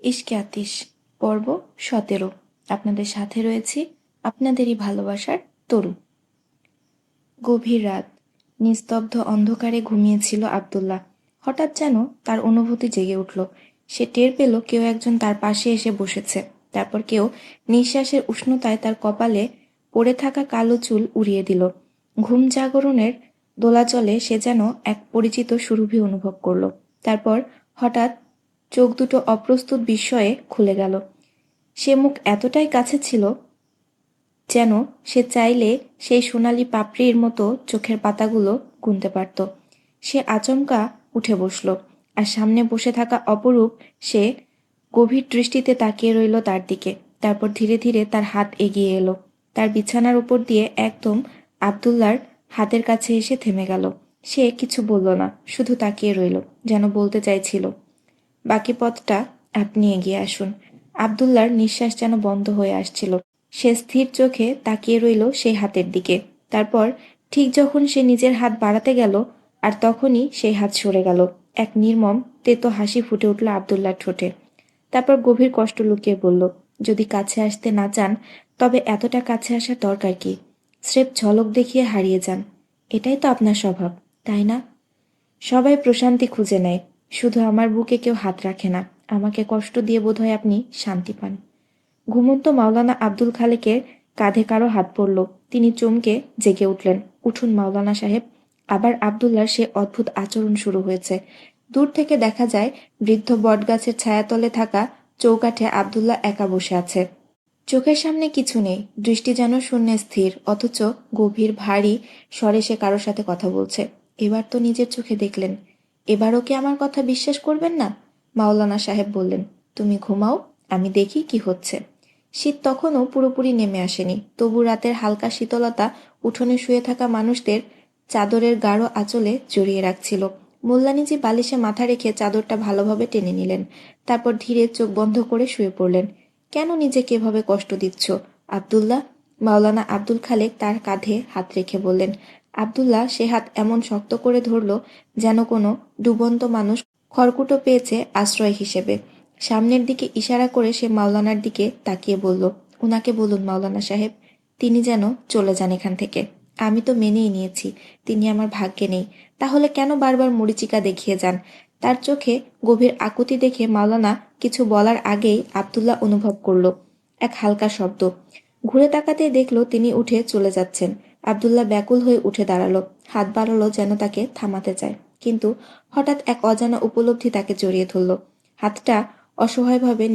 ইশকে আতিশ পর্ব ১৭। আপনাদের সাথে রয়েছি আপনাদেরই ভালোবাসার তরু। গভীর রাত, নিস্তব্ধ অন্ধকারে ঘুমিয়েছিল আবদুল্লাহ। হঠাৎ যেন তার অনুভূতি জেগে উঠল। সে টের পেল কেউ একজন তার পাশে এসে বসেছে। তারপর কেউ নিঃশ্বাসের উষ্ণতায় তার কপালে পড়ে থাকা কালো চুল উড়িয়ে দিল। ঘুম জাগরণের দোলাচলে সে যেন এক পরিচিত সুরভি অনুভব করল। তারপর হঠাৎ চোখ দুটো অপ্রস্তুত বিস্ময়ে খুলে গেল। সে মুখ এতটাই কাছে ছিল যেন সে চাইলে সেই সোনালি পাপড়ির মতো চোখের পাতাগুলো গুনতে পারত। সে আচমকা উঠে বসল, আর সামনে বসে থাকা অপরূপ সে গভীর দৃষ্টিতে তাকিয়ে রইল তার দিকে। তারপর ধীরে ধীরে তার হাত এগিয়ে এলো, তার বিছানার উপর দিয়ে একদম আবদুল্লার হাতের কাছে এসে থেমে গেল। সে কিছু বলল না, শুধু তাকিয়ে রইল, যেন বলতে চাইছিল, বাকি পথটা আপনি এগিয়ে আসুন। আবদুল্লার নিঃশ্বাস যেন বন্ধ হয়ে আসছিল। সে স্থির চোখে তাকিয়ে রইল সেই হাতের দিকে। তারপর ঠিক যখন সে নিজের হাত বাড়াতে গেল, আর তখনই সেই হাত সরে গেল। এক নির্মম তেতো হাসি ফুটে উঠল আবদুল্লার ঠোঁটে। তারপর গভীর কষ্ট লুকিয়ে বলল, যদি কাছে আসতে না চান তবে এতটা কাছে আসার দরকার কি? স্রেফ ঝলক দেখিয়ে হারিয়ে যান। এটাই তো আপনার স্বভাব, তাই না? সবাই প্রশান্তি খুঁজে নেয়, শুধু আমার বুকে কেউ হাত রাখে না। আমাকে কষ্ট দিয়ে বোধহয় আপনি শান্তি পান। ঘুমন্ত মাওলানা আব্দুল খালেকের কাঁধে কারো হাত পড়ল। তিনি চমকে জেগে উঠলেন। উঠুন মাওলানা সাহেব। আবার আবদুল্লার সে অদ্ভুত আচরণ শুরু হয়েছে। দূর থেকে দেখা যায় বৃদ্ধ বটগাছের ছায়াতলে থাকা চৌকাঠে আবদুল্লাহ একা বসে আছে। চোখের সামনে কিছু নেই, দৃষ্টি যেন শূন্যে স্থির, অথচ গভীর ভারী স্বরে সে কারোর সাথে কথা বলছে। এবার তো নিজের চোখে দেখলেন, এবারও কি আমার কথা বিশ্বাস করবেন না? মাওলানা সাহেব বললেন, তুমি ঘুমাও, আমি দেখি কি হচ্ছে। শীত তখনও পুরোপুরি নেমে আসেনি, তবু রাতের হালকা শীতলতা উঠোনে শুয়ে থাকা মানুষদের চাদরের গাঢ় আঁচলে জড়িয়ে রাখছিল। মোল্লানিজি বালিশে মাথা রেখে চাদরটা ভালোভাবে টেনে নিলেন। তারপর ধীরে চোখ বন্ধ করে শুয়ে পড়লেন। কেন নিজেকে এভাবে কষ্ট দিচ্ছ আবদুল্লাহ? মাওলানা আব্দুল খালেক তার কাঁধে হাত রেখে বললেন। আবদুল্লাহ সে হাত এমন শক্ত করে ধরল যেন কোনো ডুবন্ত মানুষ খড়কুটো পেয়েছে আশ্রয় হিসেবে। সামনের দিকে ইশারা করে সে মাওলানার দিকে তাকিয়ে বলল, উনাকে বলুন মাওলানা সাহেব, তিনি যেন চলে যান এখান থেকে। আমি তো মেনেই নিয়েছি তিনি আমার ভাগ্যে নেই, তাহলে কেন বারবার মরীচিকা দেখিয়ে যান? তার চোখে গভীর আকুতি দেখে মাওলানা কিছু বলার আগেই আবদুল্লাহ অনুভব করল এক হালকা শব্দ। ঘুরে তাকাতেই দেখল তিনি উঠে চলে যাচ্ছেন। আবদুল্লাহ ব্যাকুল হয়ে উঠে দাঁড়ালো, হাত বাড়ালো যেন তাকে থামাতে চায়, কিন্তু হঠাৎ এক অজানা উপলব্ধি তাকে জড়িয়ে ধরল। হাতটা অসহায়ভাবে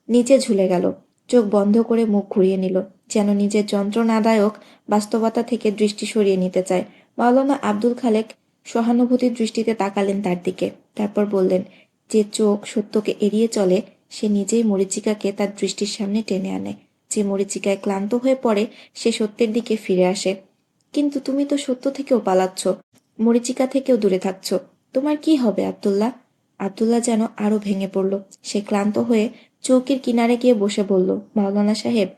নিচে ঝুলে গেল। চোখ বন্ধ করে মুখ ঘুরিয়ে নিল, যেন নিজের যন্ত্রণাদায়ক বাস্তবতা থেকে দৃষ্টি সরিয়ে নিতে চায়। মাওলানা আব্দুল খালেক সহানুভূতির দৃষ্টিতে তাকালেন তার দিকে। তারপর বললেন, যে চোখ সত্যকে এড়িয়ে চলে সে নিজেই মরীচিকাকে তার দৃষ্টির সামনে টেনে আনে। যে মরীচিকায় ক্লান্ত হয়ে পড়ে সে সত্যের দিকে ফিরে আসে। কিন্তু তুমি তো সত্য থেকেও পালাচ্ছ, মরীচিকা থেকেও দূরে থাকছ। তোমার কি হবে আবদুল্লাহ? আবদুল্লাহ যেন আরো ভেঙে পড়ল। সে ক্লান্ত হয়ে চৌকির কিনারে গিয়ে বসে বলল, মাওলানা সাহেব,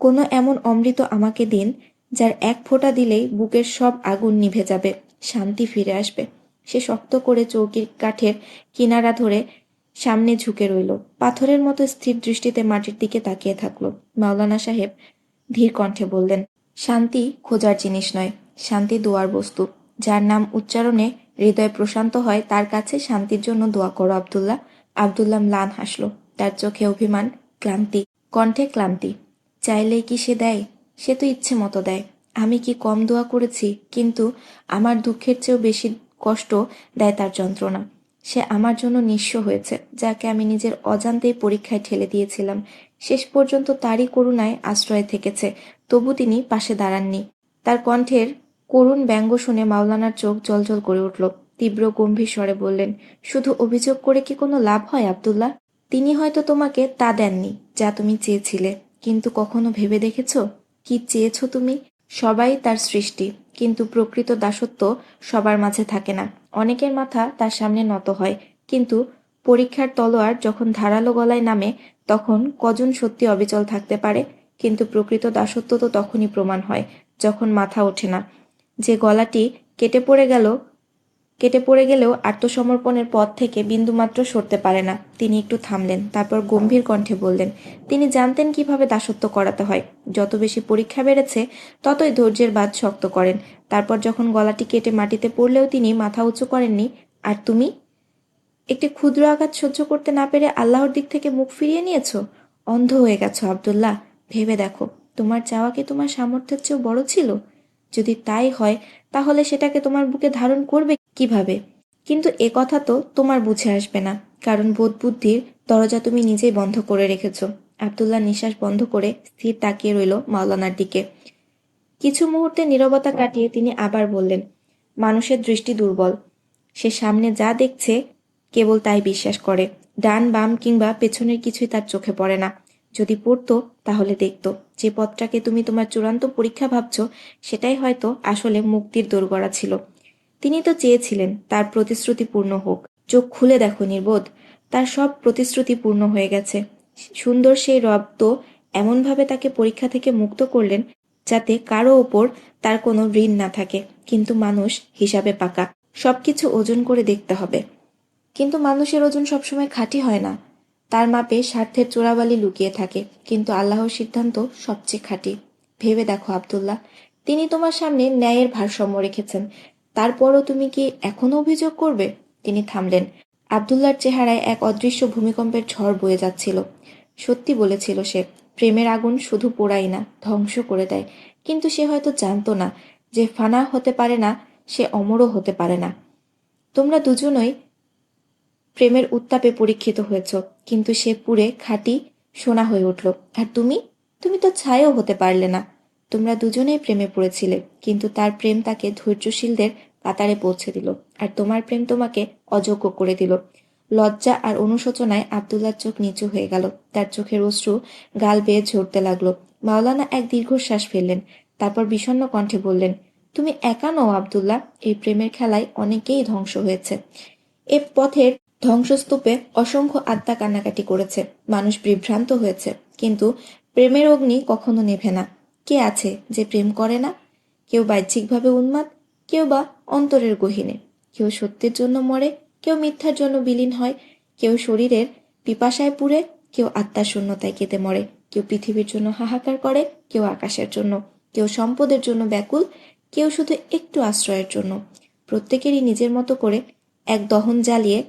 কোনো এমন অমৃত আমাকে দিন যার এক ফোঁটা দিলেই বুকের সব আগুন নিভে যাবে, শান্তি ফিরে আসবে। সে শক্ত করে চৌকির কাঠের কিনারা ধরে সামনে ঝুঁকে রইল, পাথরের মতো স্থির দৃষ্টিতে মাটির দিকে তাকিয়ে থাকলো। মাওলানা সাহেব ধীর কণ্ঠে বললেন, শান্তি খোঁজার জিনিস নয়, শান্তি দোয়ার বস্তু। যার নাম উচ্চারণে হৃদয় প্রশান্ত হয় তার কাছে শান্তির জন্য দোয়া করো আবদুল্লাহ। আবদুল্লাহ ম্লান হাসল, তার চোখে অভিমান, ক্লান্তি, কণ্ঠে ক্লান্তি। চাইলেই কি সে দেয়? সে তো ইচ্ছে মতো দেয়। আমি কি কম দোয়া করেছি? কিন্তু আমার দুঃখের চেয়েও বেশি কষ্ট দেয় তার যন্ত্রণা। সে আমার জন্য নিঃস্ব হয়েছে, যাকে আমি নিজের অজান্তেই পরীক্ষায় ঠেলে দিয়েছিলাম। শেষ পর্যন্ত তারই করুণায় আশ্রয়ে থেকেছে, তবু তিনি পাশে দাঁড়াননি। তার কণ্ঠের করুণ ব্যঙ্গ শুনে মাওলানার চোখ জ্বলজ্বল করে উঠল। তীব্র গম্ভীর স্বরে বললেন, শুধু অভিযোগ করে কি কোনো লাভ হয় আবদুল্লাহ? তিনি হয়তো তোমাকে তা দেননি যা তুমি চেয়েছিলে, কিন্তু কখনো ভেবে দেখেছ কি চেয়েছ তুমি? সবাই তার সৃষ্টি, কিন্তু প্রকৃত দাসত্ব সবার মাঝে থাকে না। অনেকের মাথা তার সামনে নত হয়, কিন্তু পরীক্ষার তলোয়ার যখন ধারালো গলায় নামে তখন কজন সত্যি অবিচল থাকতে পারে? কিন্তু প্রকৃত দাসত্ব তো তখনই প্রমাণ হয় যখন মাথা ওঠে না। যে গলাটি কেটে পড়ে গেল কেটে পড়ে গেলেও আত্মসমর্পণের পথ থেকে বিন্দুমাত্র সরতে পারে না। তিনি একটু থামলেন, তারপর গম্ভীর কণ্ঠে বললেন, তিনি জানতেন কিভাবে দাসত্ব করাতে হয়। যত বেশি পরীক্ষা বেড়েছে ততই ধৈর্যের বাঁধ শক্ত করেন। তারপর যখন গলাটি কেটে মাটিতে পড়লেও তিনি মাথা উঁচু করেননি। আর তুমি একটি ক্ষুদ্র আঘাত সহ্য করতে না পেরে আল্লাহর দিক থেকে মুখ ফিরিয়ে নিয়েছ। অন্ধ হয়ে গেছো আব্দুল্লাহ। ভেবে দেখো, তোমার চাওয়া কি তোমার সামর্থ্যের চেয়েও বড় ছিল? যদি তাই হয় তাহলে সেটাকে তোমার বুকে ধারণ করবে কিভাবে? কিন্তু এ কথা তো তোমার বুঝে আসবে না, কারণ বোধ বুদ্ধির দরজা তুমি নিজেই বন্ধ করে রেখেছ। আব্দুল্লাহ নিঃশ্বাস বন্ধ করে স্থির তাকিয়ে রইল মাওলানার দিকে। কিছু মুহূর্তে নীরবতা কাটিয়ে তিনি আবার বললেন, মানুষের দৃষ্টি দুর্বল। সে সামনে যা দেখছে কেবল তাই বিশ্বাস করে। ডান বাম কিংবা পেছনের কিছুই তার চোখে পড়ে না। যদি পড়তো তাহলে দেখত যে পথটাকে তুমি তোমার চূড়ান্ত পরীক্ষা ভাবছ সেটাই হয়তো আসলে মুক্তির দোরগোড়া ছিল। তিনি তো চেয়েছিলেন তার প্রতিশ্রুতি পূর্ণ হোক। চোখ খুলে দেখো নির্বোধ, তার সব প্রতিশ্রুতি পূর্ণ হয়ে গেছে। সুন্দর সেই রব তো এমনভাবে তাকে পরীক্ষা থেকে মুক্ত করলেন যাতে কারো ওপর তার কোনো ঋণ না থাকে। কিন্তু মানুষ হিসাবে পাকা, সবকিছু ওজন করে দেখতে হবে। কিন্তু মানুষের ওজন সবসময় খাঁটি হয় না। তার মাপে স্বার্থের চোরাবালি লুকিয়ে থাকে। কিন্তু আল্লাহর সিদ্ধান্ত সবচেয়ে খাঁটি। ভেবে দেখো আব্দুল্লাহ, তিনি তোমার সামনে ন্যায়ের ভারসাম্য রেখেছেন। তারপরও তুমি কি এখনো অভিযোগ করবে? তিনি থামলেন। আব্দুল্লাহর চেহারায় এক অদৃশ্য ভূমিকম্পের ঝড় বয়ে যাচ্ছিল। সত্যি বলেছিল সে, প্রেমের আগুন শুধু পোড়াই না, ধ্বংস করে দেয়। কিন্তু সে হয়তো জানতো না যে ফানা হতে পারে না, সে অমরও হতে পারে না। তোমরা দুজনই প্রেমের উত্তাপে পরীক্ষিত হয়েছ, কিন্তু সে পুড়ে খাঁটি সোনা হয়ে উঠল। আর তুমি তুমি তো ছাইও হতে পারলে না। তোমরা দুজনেই প্রেমে পড়েছিলে, কিন্তু তার প্রেম তাকে ধৈর্যশীলদের কাতারে পৌঁছে দিল, আর তোমার প্রেম তোমাকে অযোগ্য করে দিল। লজ্জা আর অনুশোচনায় আব্দুল্লাহর চোখ নিচু হয়ে গেল। তার চোখের অশ্রু গাল বেয়ে ঝরতে লাগলো। মাওলানা এক দীর্ঘশ্বাস ফেললেন, তারপর বিষণ্ণ কণ্ঠে বললেন, তুমি একা নও আব্দুল্লাহ, এই প্রেমের খেলায় অনেকেই ধ্বংস হয়েছে। এ পথের ধ্বংসস্তূপে অসংখ্য আত্মা কান্নাকাটি করেছে, মানুষ বিভ্রান্ত হয়েছে, কিন্তু প্রেমের অগ্নি কখনো নেভে না। কে আছে যে প্রেম করে না? কেউ বাহ্যিকভাবে উন্মাদ, কেউ বা অন্তরের গহীনে। কেউ সত্যের জন্য মরে, কেউ মিথ্যার জন্য বিলীন হয়। কেউ শরীরের পিপাসায় পুড়ে, কেউ আত্মার শূন্যতায় কেঁদে মরে। কেউ পৃথিবীর জন্য হাহাকার করে, কেউ আকাশের জন্য। কেউ সম্পদের জন্য ব্যাকুল, কেউ শুধু একটু আশ্রয়ের জন্য। প্রত্যেকেরই নিজের মতো করে এক দহন জ্বালিয়ে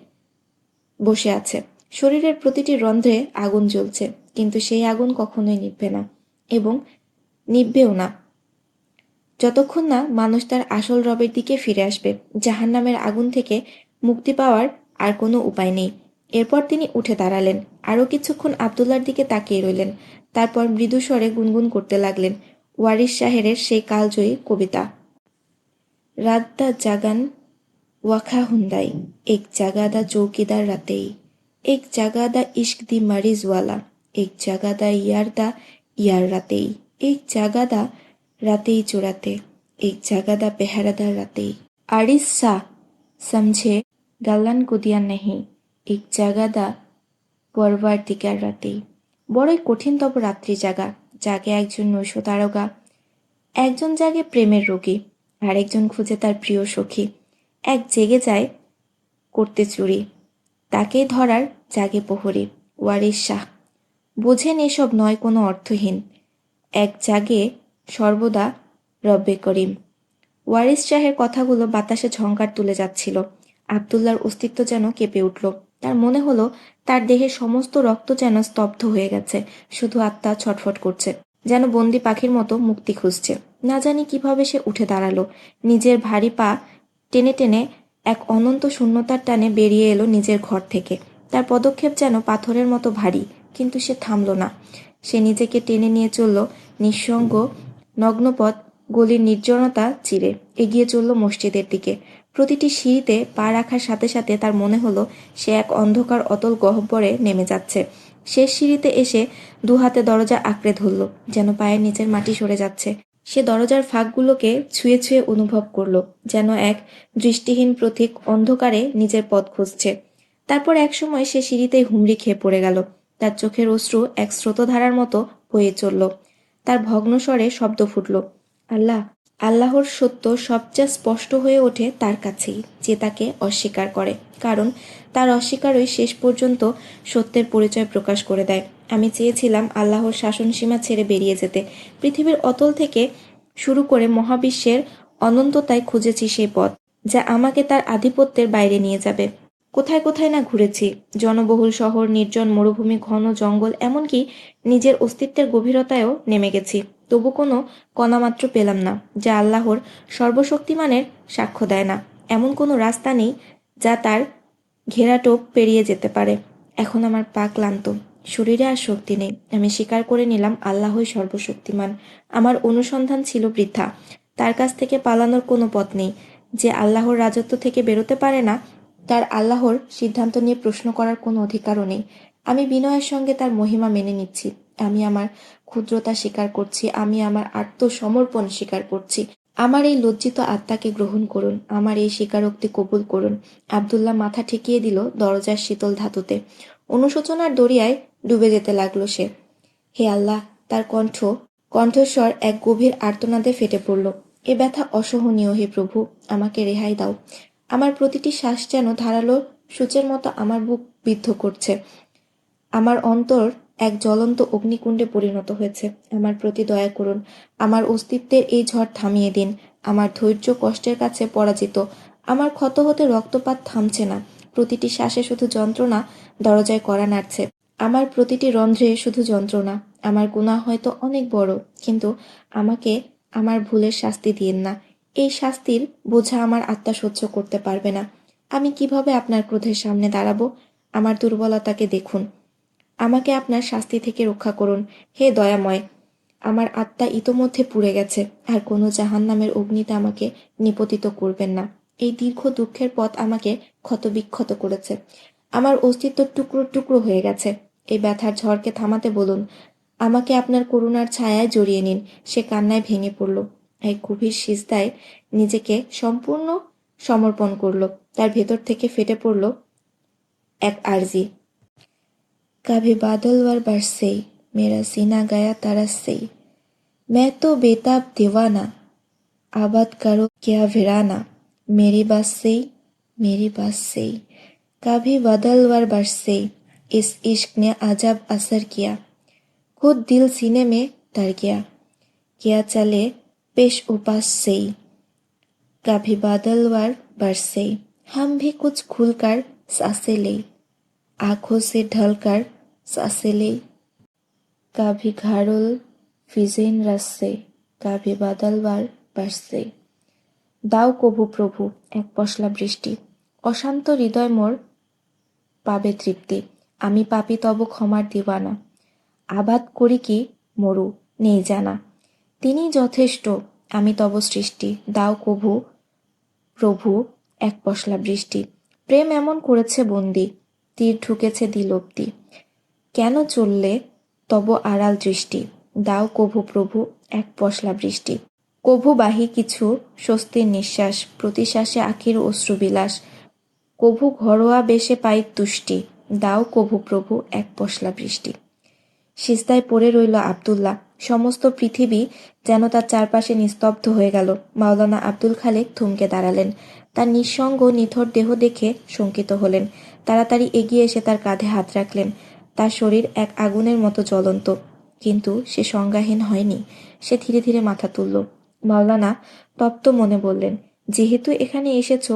বসে আছে। শরীরের প্রতিটি রন্ধ্রে আগুন জ্বলছে, কিন্তু সেই আগুন কখনোই নিভবে না, এবং নিভবেও না যতক্ষণ না মানুষ তার আসল রবের দিকে ফিরে আসবে। জাহান্নামের আগুন থেকে মুক্তি পাওয়ার আর কোনো উপায় নেই। এরপর তিনি উঠে দাঁড়ালেন, আরও কিছুক্ষণ আব্দুল্লার দিকে তাকিয়ে রইলেন। তারপর মৃদু স্বরে গুনগুন করতে লাগলেন ওয়ারিস শাহেরের সেই কালজয়ী কবিতা, রাতদা জাগান ওয়াখা হুন্দাই, এক জাগাদা চৌকিদার রাতেই, এক জাগাদা ইশক দি মারিজওয়ালা, এক জাগাদা ইয়ারদা ইয়ার রাতেই, এক জাগাদা রাতেই চোরাতে, এক জাগাদা পেহারাদার রাতেই। আরিস শাহ সমঝে গাল্লান কুদিয়া নেহি, এক জাগাদা পরওয়ারদিগার রাতেই। বড়ই কঠিনতম রাত্রি জাগা। জাগে একজন নৈশ তারকা, একজন জাগে প্রেমের রোগী, আর একজন খুঁজে তার প্রিয় সখী। এক জেগে যায় করতে চুরি, তাকেই ধরার জাগে প্রহরী। ওয়ারিস শাহ বোঝেন এসব নয় কোনো অর্থহীন, এক জাগে সর্বদা রব্বে করিম। ওয়ারিস শাহের কথাগুলো বাতাসে ঝংকার তুলে যাচ্ছিল। আব্দুল্লাহর অস্তিত্ব যেন কেঁপে উঠল। তার মনে হলো তার দেহের সমস্ত রক্ত যেন স্তব্ধ হয়ে গেছে, শুধু আত্মা ছটফট করছে, যেন বন্দি পাখির মতো মুক্তি খুঁজছে। না জানি কিভাবে সে উঠে দাঁড়ালো। নিজের ভারী পা টেনে টেনে এক অনন্ত শূন্যতার টানে বেরিয়ে এলো নিজের ঘর থেকে। তার পদক্ষেপ যেন পাথরের মতো ভারী, কিন্তু সে থামল না। সে নিজেকে টেনে নিয়ে চলল নিঃসঙ্গ নগ্নপথ গলির নির্জনতা চিরে, এগিয়ে চলল মসজিদের দিকে। প্রতিটি সিঁড়িতে পা রাখার সাথে সাথে তার মনে হলো সে এক অন্ধকার অতল গহ্বরে নেমে যাচ্ছে। শেষ সিঁড়িতে এসে দুহাতে দরজা আঁকড়ে ধরল, যেন পায়ের নিচের মাটি সরে যাচ্ছে। সে দরজার ফাঁকগুলোকে ছুঁয়ে ছুঁয়ে অনুভব করল, যেন এক দৃষ্টিহীন প্রতীক অন্ধকারে নিজের পথ খুঁজছে। তারপর একসময় সে সিঁড়িতেই হুমড়ি খেয়ে পড়ে গেল। তার চোখের অশ্রু এক স্রোতধারার মতো বয়ে চলল। তার ভগ্ন স্বরে শব্দ ফুটল, আল্লাহ, আল্লাহর সত্য সবচেয়ে স্পষ্ট হয়ে ওঠে তার কাছেই, যে তাকে অস্বীকার করে, কারণ তার অস্বীকারই শেষ পর্যন্ত সত্যের পরিচয় প্রকাশ করে দেয়। আমি চেয়েছিলাম আল্লাহর শাসনসীমা ছেড়ে বেরিয়ে যেতে। পৃথিবীর অতল থেকে শুরু করে মহাবিশ্বের অনন্ততায় খুঁজেছি সেই পথ, যা আমাকে তার আধিপত্যের বাইরে নিয়ে যাবে। কোথায় কোথায় না ঘুরেছি, জনবহুল শহর, নির্জন মরুভূমি, ঘন জঙ্গল, এমনকি নিজের অস্তিত্বের গভীরতায়ও নেমে গেছি। তবু কোনো কণামাত্র পেলাম না যা আল্লাহর সর্বশক্তিমানের সাক্ষ্য দেয় না। এমন কোনো রাস্তা নেই যা তার ঘেরাটোপ পেরিয়ে যেতে পারে। এখন আমার পা ক্লান্ত, শরীরে আর শক্তি নেই। আমি স্বীকার করে নিলাম আল্লাহই সর্বশক্তিমান। আমার অনুসন্ধান ছিল বৃথা। তার কাছ থেকে পালানোর কোনো পথ নেই। যে আল্লাহর রাজত্ব থেকে বেরোতে পারে না, তার আল্লাহর সিদ্ধান্ত নিয়ে প্রশ্ন করার কোনো অধিকারও নেই। আমি বিনয়ের সঙ্গে তার মহিমা মেনে নিচ্ছি। আমি আমার ক্ষুদ্রতা স্বীকার করছি, আমি আমার আত্মসমর্পণ স্বীকার করছি। আমার এই লজ্জিত আত্মাকে গ্রহণ করুন, আমার এই স্বীকারোক্তি কবুল করুন। আবদুল্লাহ মাথা ঠেকিয়ে দিল দরজার শীতল ধাতুতে। অনুশোচনার দরিয়ায় ডুবে যেতে লাগলো সে। হে আল্লাহ! তার কণ্ঠস্বর এক গভীর আর্তনাদে ফেটে পড়ল। এ ব্যথা অসহনীয়। হে প্রভু, আমাকে রেহাই দাও। আমার প্রতিটি শ্বাস যেন ধারালো সূচের মতো আমার বুক বিদ্ধ করছে। আমার অন্তর এক জ্বলন্ত অগ্নিকুণ্ডে পরিণত হয়েছে। আমার প্রতি দয়া করুন। আমার অস্তিত্বের এই ঝড় থামিয়ে দিন। আমার ধৈর্য কষ্টের কাছে পরাজিত। আমার ক্ষত হতে রক্তপাত থামছে না। প্রতিটি শ্বাসে শুধু যন্ত্রণা, দরজায় কড়া নাড়ছে। আমার প্রতিটি রন্ধ্রে শুধু যন্ত্রণা। আমার গুনাহ হয়তো অনেক বড়, কিন্তু আমাকে আমার ভুলের শাস্তি দিয়েন না। এই শাস্তির বোঝা আমার আত্মা সহ্য করতে পারবে না। আমি কিভাবে আপনার ক্রোধের সামনে দাঁড়াবো? আমার দুর্বলতাকে দেখুন। আমাকে আপনার শাস্তি থেকে রক্ষা করুন, হে দয়াময়। আমার আত্মা ইতোমধ্যে পুড়ে গেছে, আর কোনো জাহান্নামের অগ্নিতে আমাকে নিপতিত করবেন না। এই দীর্ঘ দুঃখের পথ আমাকে ক্ষতবিক্ষত করেছে। আমার অস্তিত্ব টুকরো টুকরো হয়ে গেছে। এই ব্যথার ঝড়কে থামাতে বলুন। আমাকে আপনার করুণার ছায়ায় জড়িয়ে নিন। সে কান্নায় ভেঙে পড়ল। এক গভীর সিজদায় নিজেকে সম্পূর্ণ সমর্পণ করল। তার ভেতর থেকে ফেটে পড়ল এক আর্জি। कभी बादल वर बरसे, मेरा सीना गया तरस से। मैं तो बेताब दीवाना, आबाद करो क्या वीराना। मेरी बस से, मेरी बस से। कभी बादल वर बरसे, इस इश्क ने अजब असर किया। खुद दिल सीने में डर गया, क्या चले पेश उपास से। कभी बादल वर बरसे, हम भी कुछ खुलकर सांसें ले, आंखों से ढलकर सांसें ले। कभी घारुल ফিজেন রাসে, কাভি বাদলবার বাসে। দাও কভু প্রভু এক পশলা বৃষ্টি, অশান্ত হৃদয় মোর পাবে তৃপ্তি। আমি পাপি তব ক্ষমার দিবানা, আবাদ করি কি মরু নেই জানা। তিনি যথেষ্ট, আমি তব সৃষ্টি। দাও কভু প্রভু এক পশলা বৃষ্টি। প্রেম এমন করেছে বন্দি, তীর ঢুকেছে দিল অব্দি। কেন চললে তব আড়াল দৃষ্টি। দাও কভু প্রভু এক পশলা বৃষ্টি। কভু বাহি কিছু স্বস্তির নিঃশ্বাস, প্রতি শ্বাসে আখির অশ্রুবিলাস। কভু ঘরোয়া বেশে পাই তুষ্টি। দাও কভু প্রভু এক পশলা বৃষ্টি। সিজদায় পড়ে রইল আবদুল্লাহ। সমস্ত পৃথিবী যেন তার চারপাশে নিস্তব্ধ হয়ে গেল। মাওলানা আব্দুল খালেক থমকে দাঁড়ালেন। তার নিঃসঙ্গ নিথর দেহ দেখে শঙ্কিত হলেন। তাড়াতাড়ি এগিয়ে এসে তার কাঁধে হাত রাখলেন। তার শরীর এক আগুনের মতো জ্বলন্ত, কিন্তু সে সংজ্ঞাহীন হয়নি। সে ধীরে ধীরে মাথা তুলল। মাওলানা তপ্ত মনে বললেন, যেহেতু এখানে এসেছ,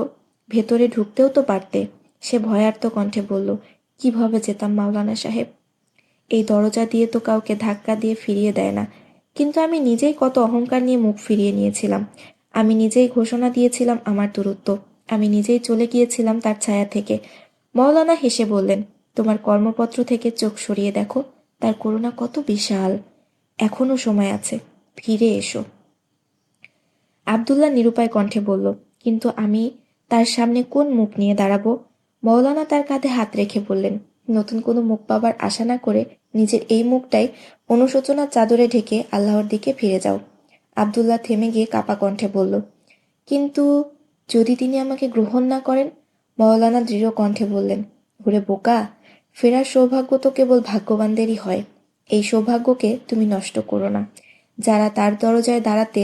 ভেতরে ঢুকতেও তো পারতে। সে ভয়ার্ত কণ্ঠে বলল, কিভাবে যেতাম মাওলানা সাহেব? এই দরজা দিয়ে তো কাউকে ধাক্কা দিয়ে ফিরিয়ে দেয় না। কিন্তু আমি নিজেই কত অহংকার নিয়ে মুখ ফিরিয়ে নিয়েছিলাম। আমি নিজেই ঘোষণা দিয়েছিলাম আমার দূরত্ব। আমি নিজেই চলে গিয়েছিলাম তার ছায়া থেকে। মাওলানা হেসে বললেন, তোমার কর্মপত্র থেকে চোখ সরিয়ে দেখো, তার করুণা কত বিশাল। এখনো সময় আছে, ফিরে এসো। আবদুল্লাহ নিরুপায় কণ্ঠে বলল, কিন্তু আমি তার সামনে কোন মুখ নিয়ে দাঁড়াবো? মাওলানা তার কাঁধে হাত রেখে বললেন, নতুন কোনো মুখ পাবার আশা না করে নিজের এই মুখটাই অনুশোচনার চাদরে ঢেকে আল্লাহর দিকে ফিরে যাও। আবদুল্লাহ থেমে গিয়ে কাপা কণ্ঠে বলল, কিন্তু যদি তিনি আমাকে গ্রহণ না করেন? মাওলানা দৃঢ় কণ্ঠে বললেন, ওরে বোকা, ফেরার সৌভাগ্য তো কেবল ভাগ্যবানদেরই হয়। এই সৌভাগ্যকে তুমি নষ্ট করো না। যারা তার দরজায় দাঁড়াতে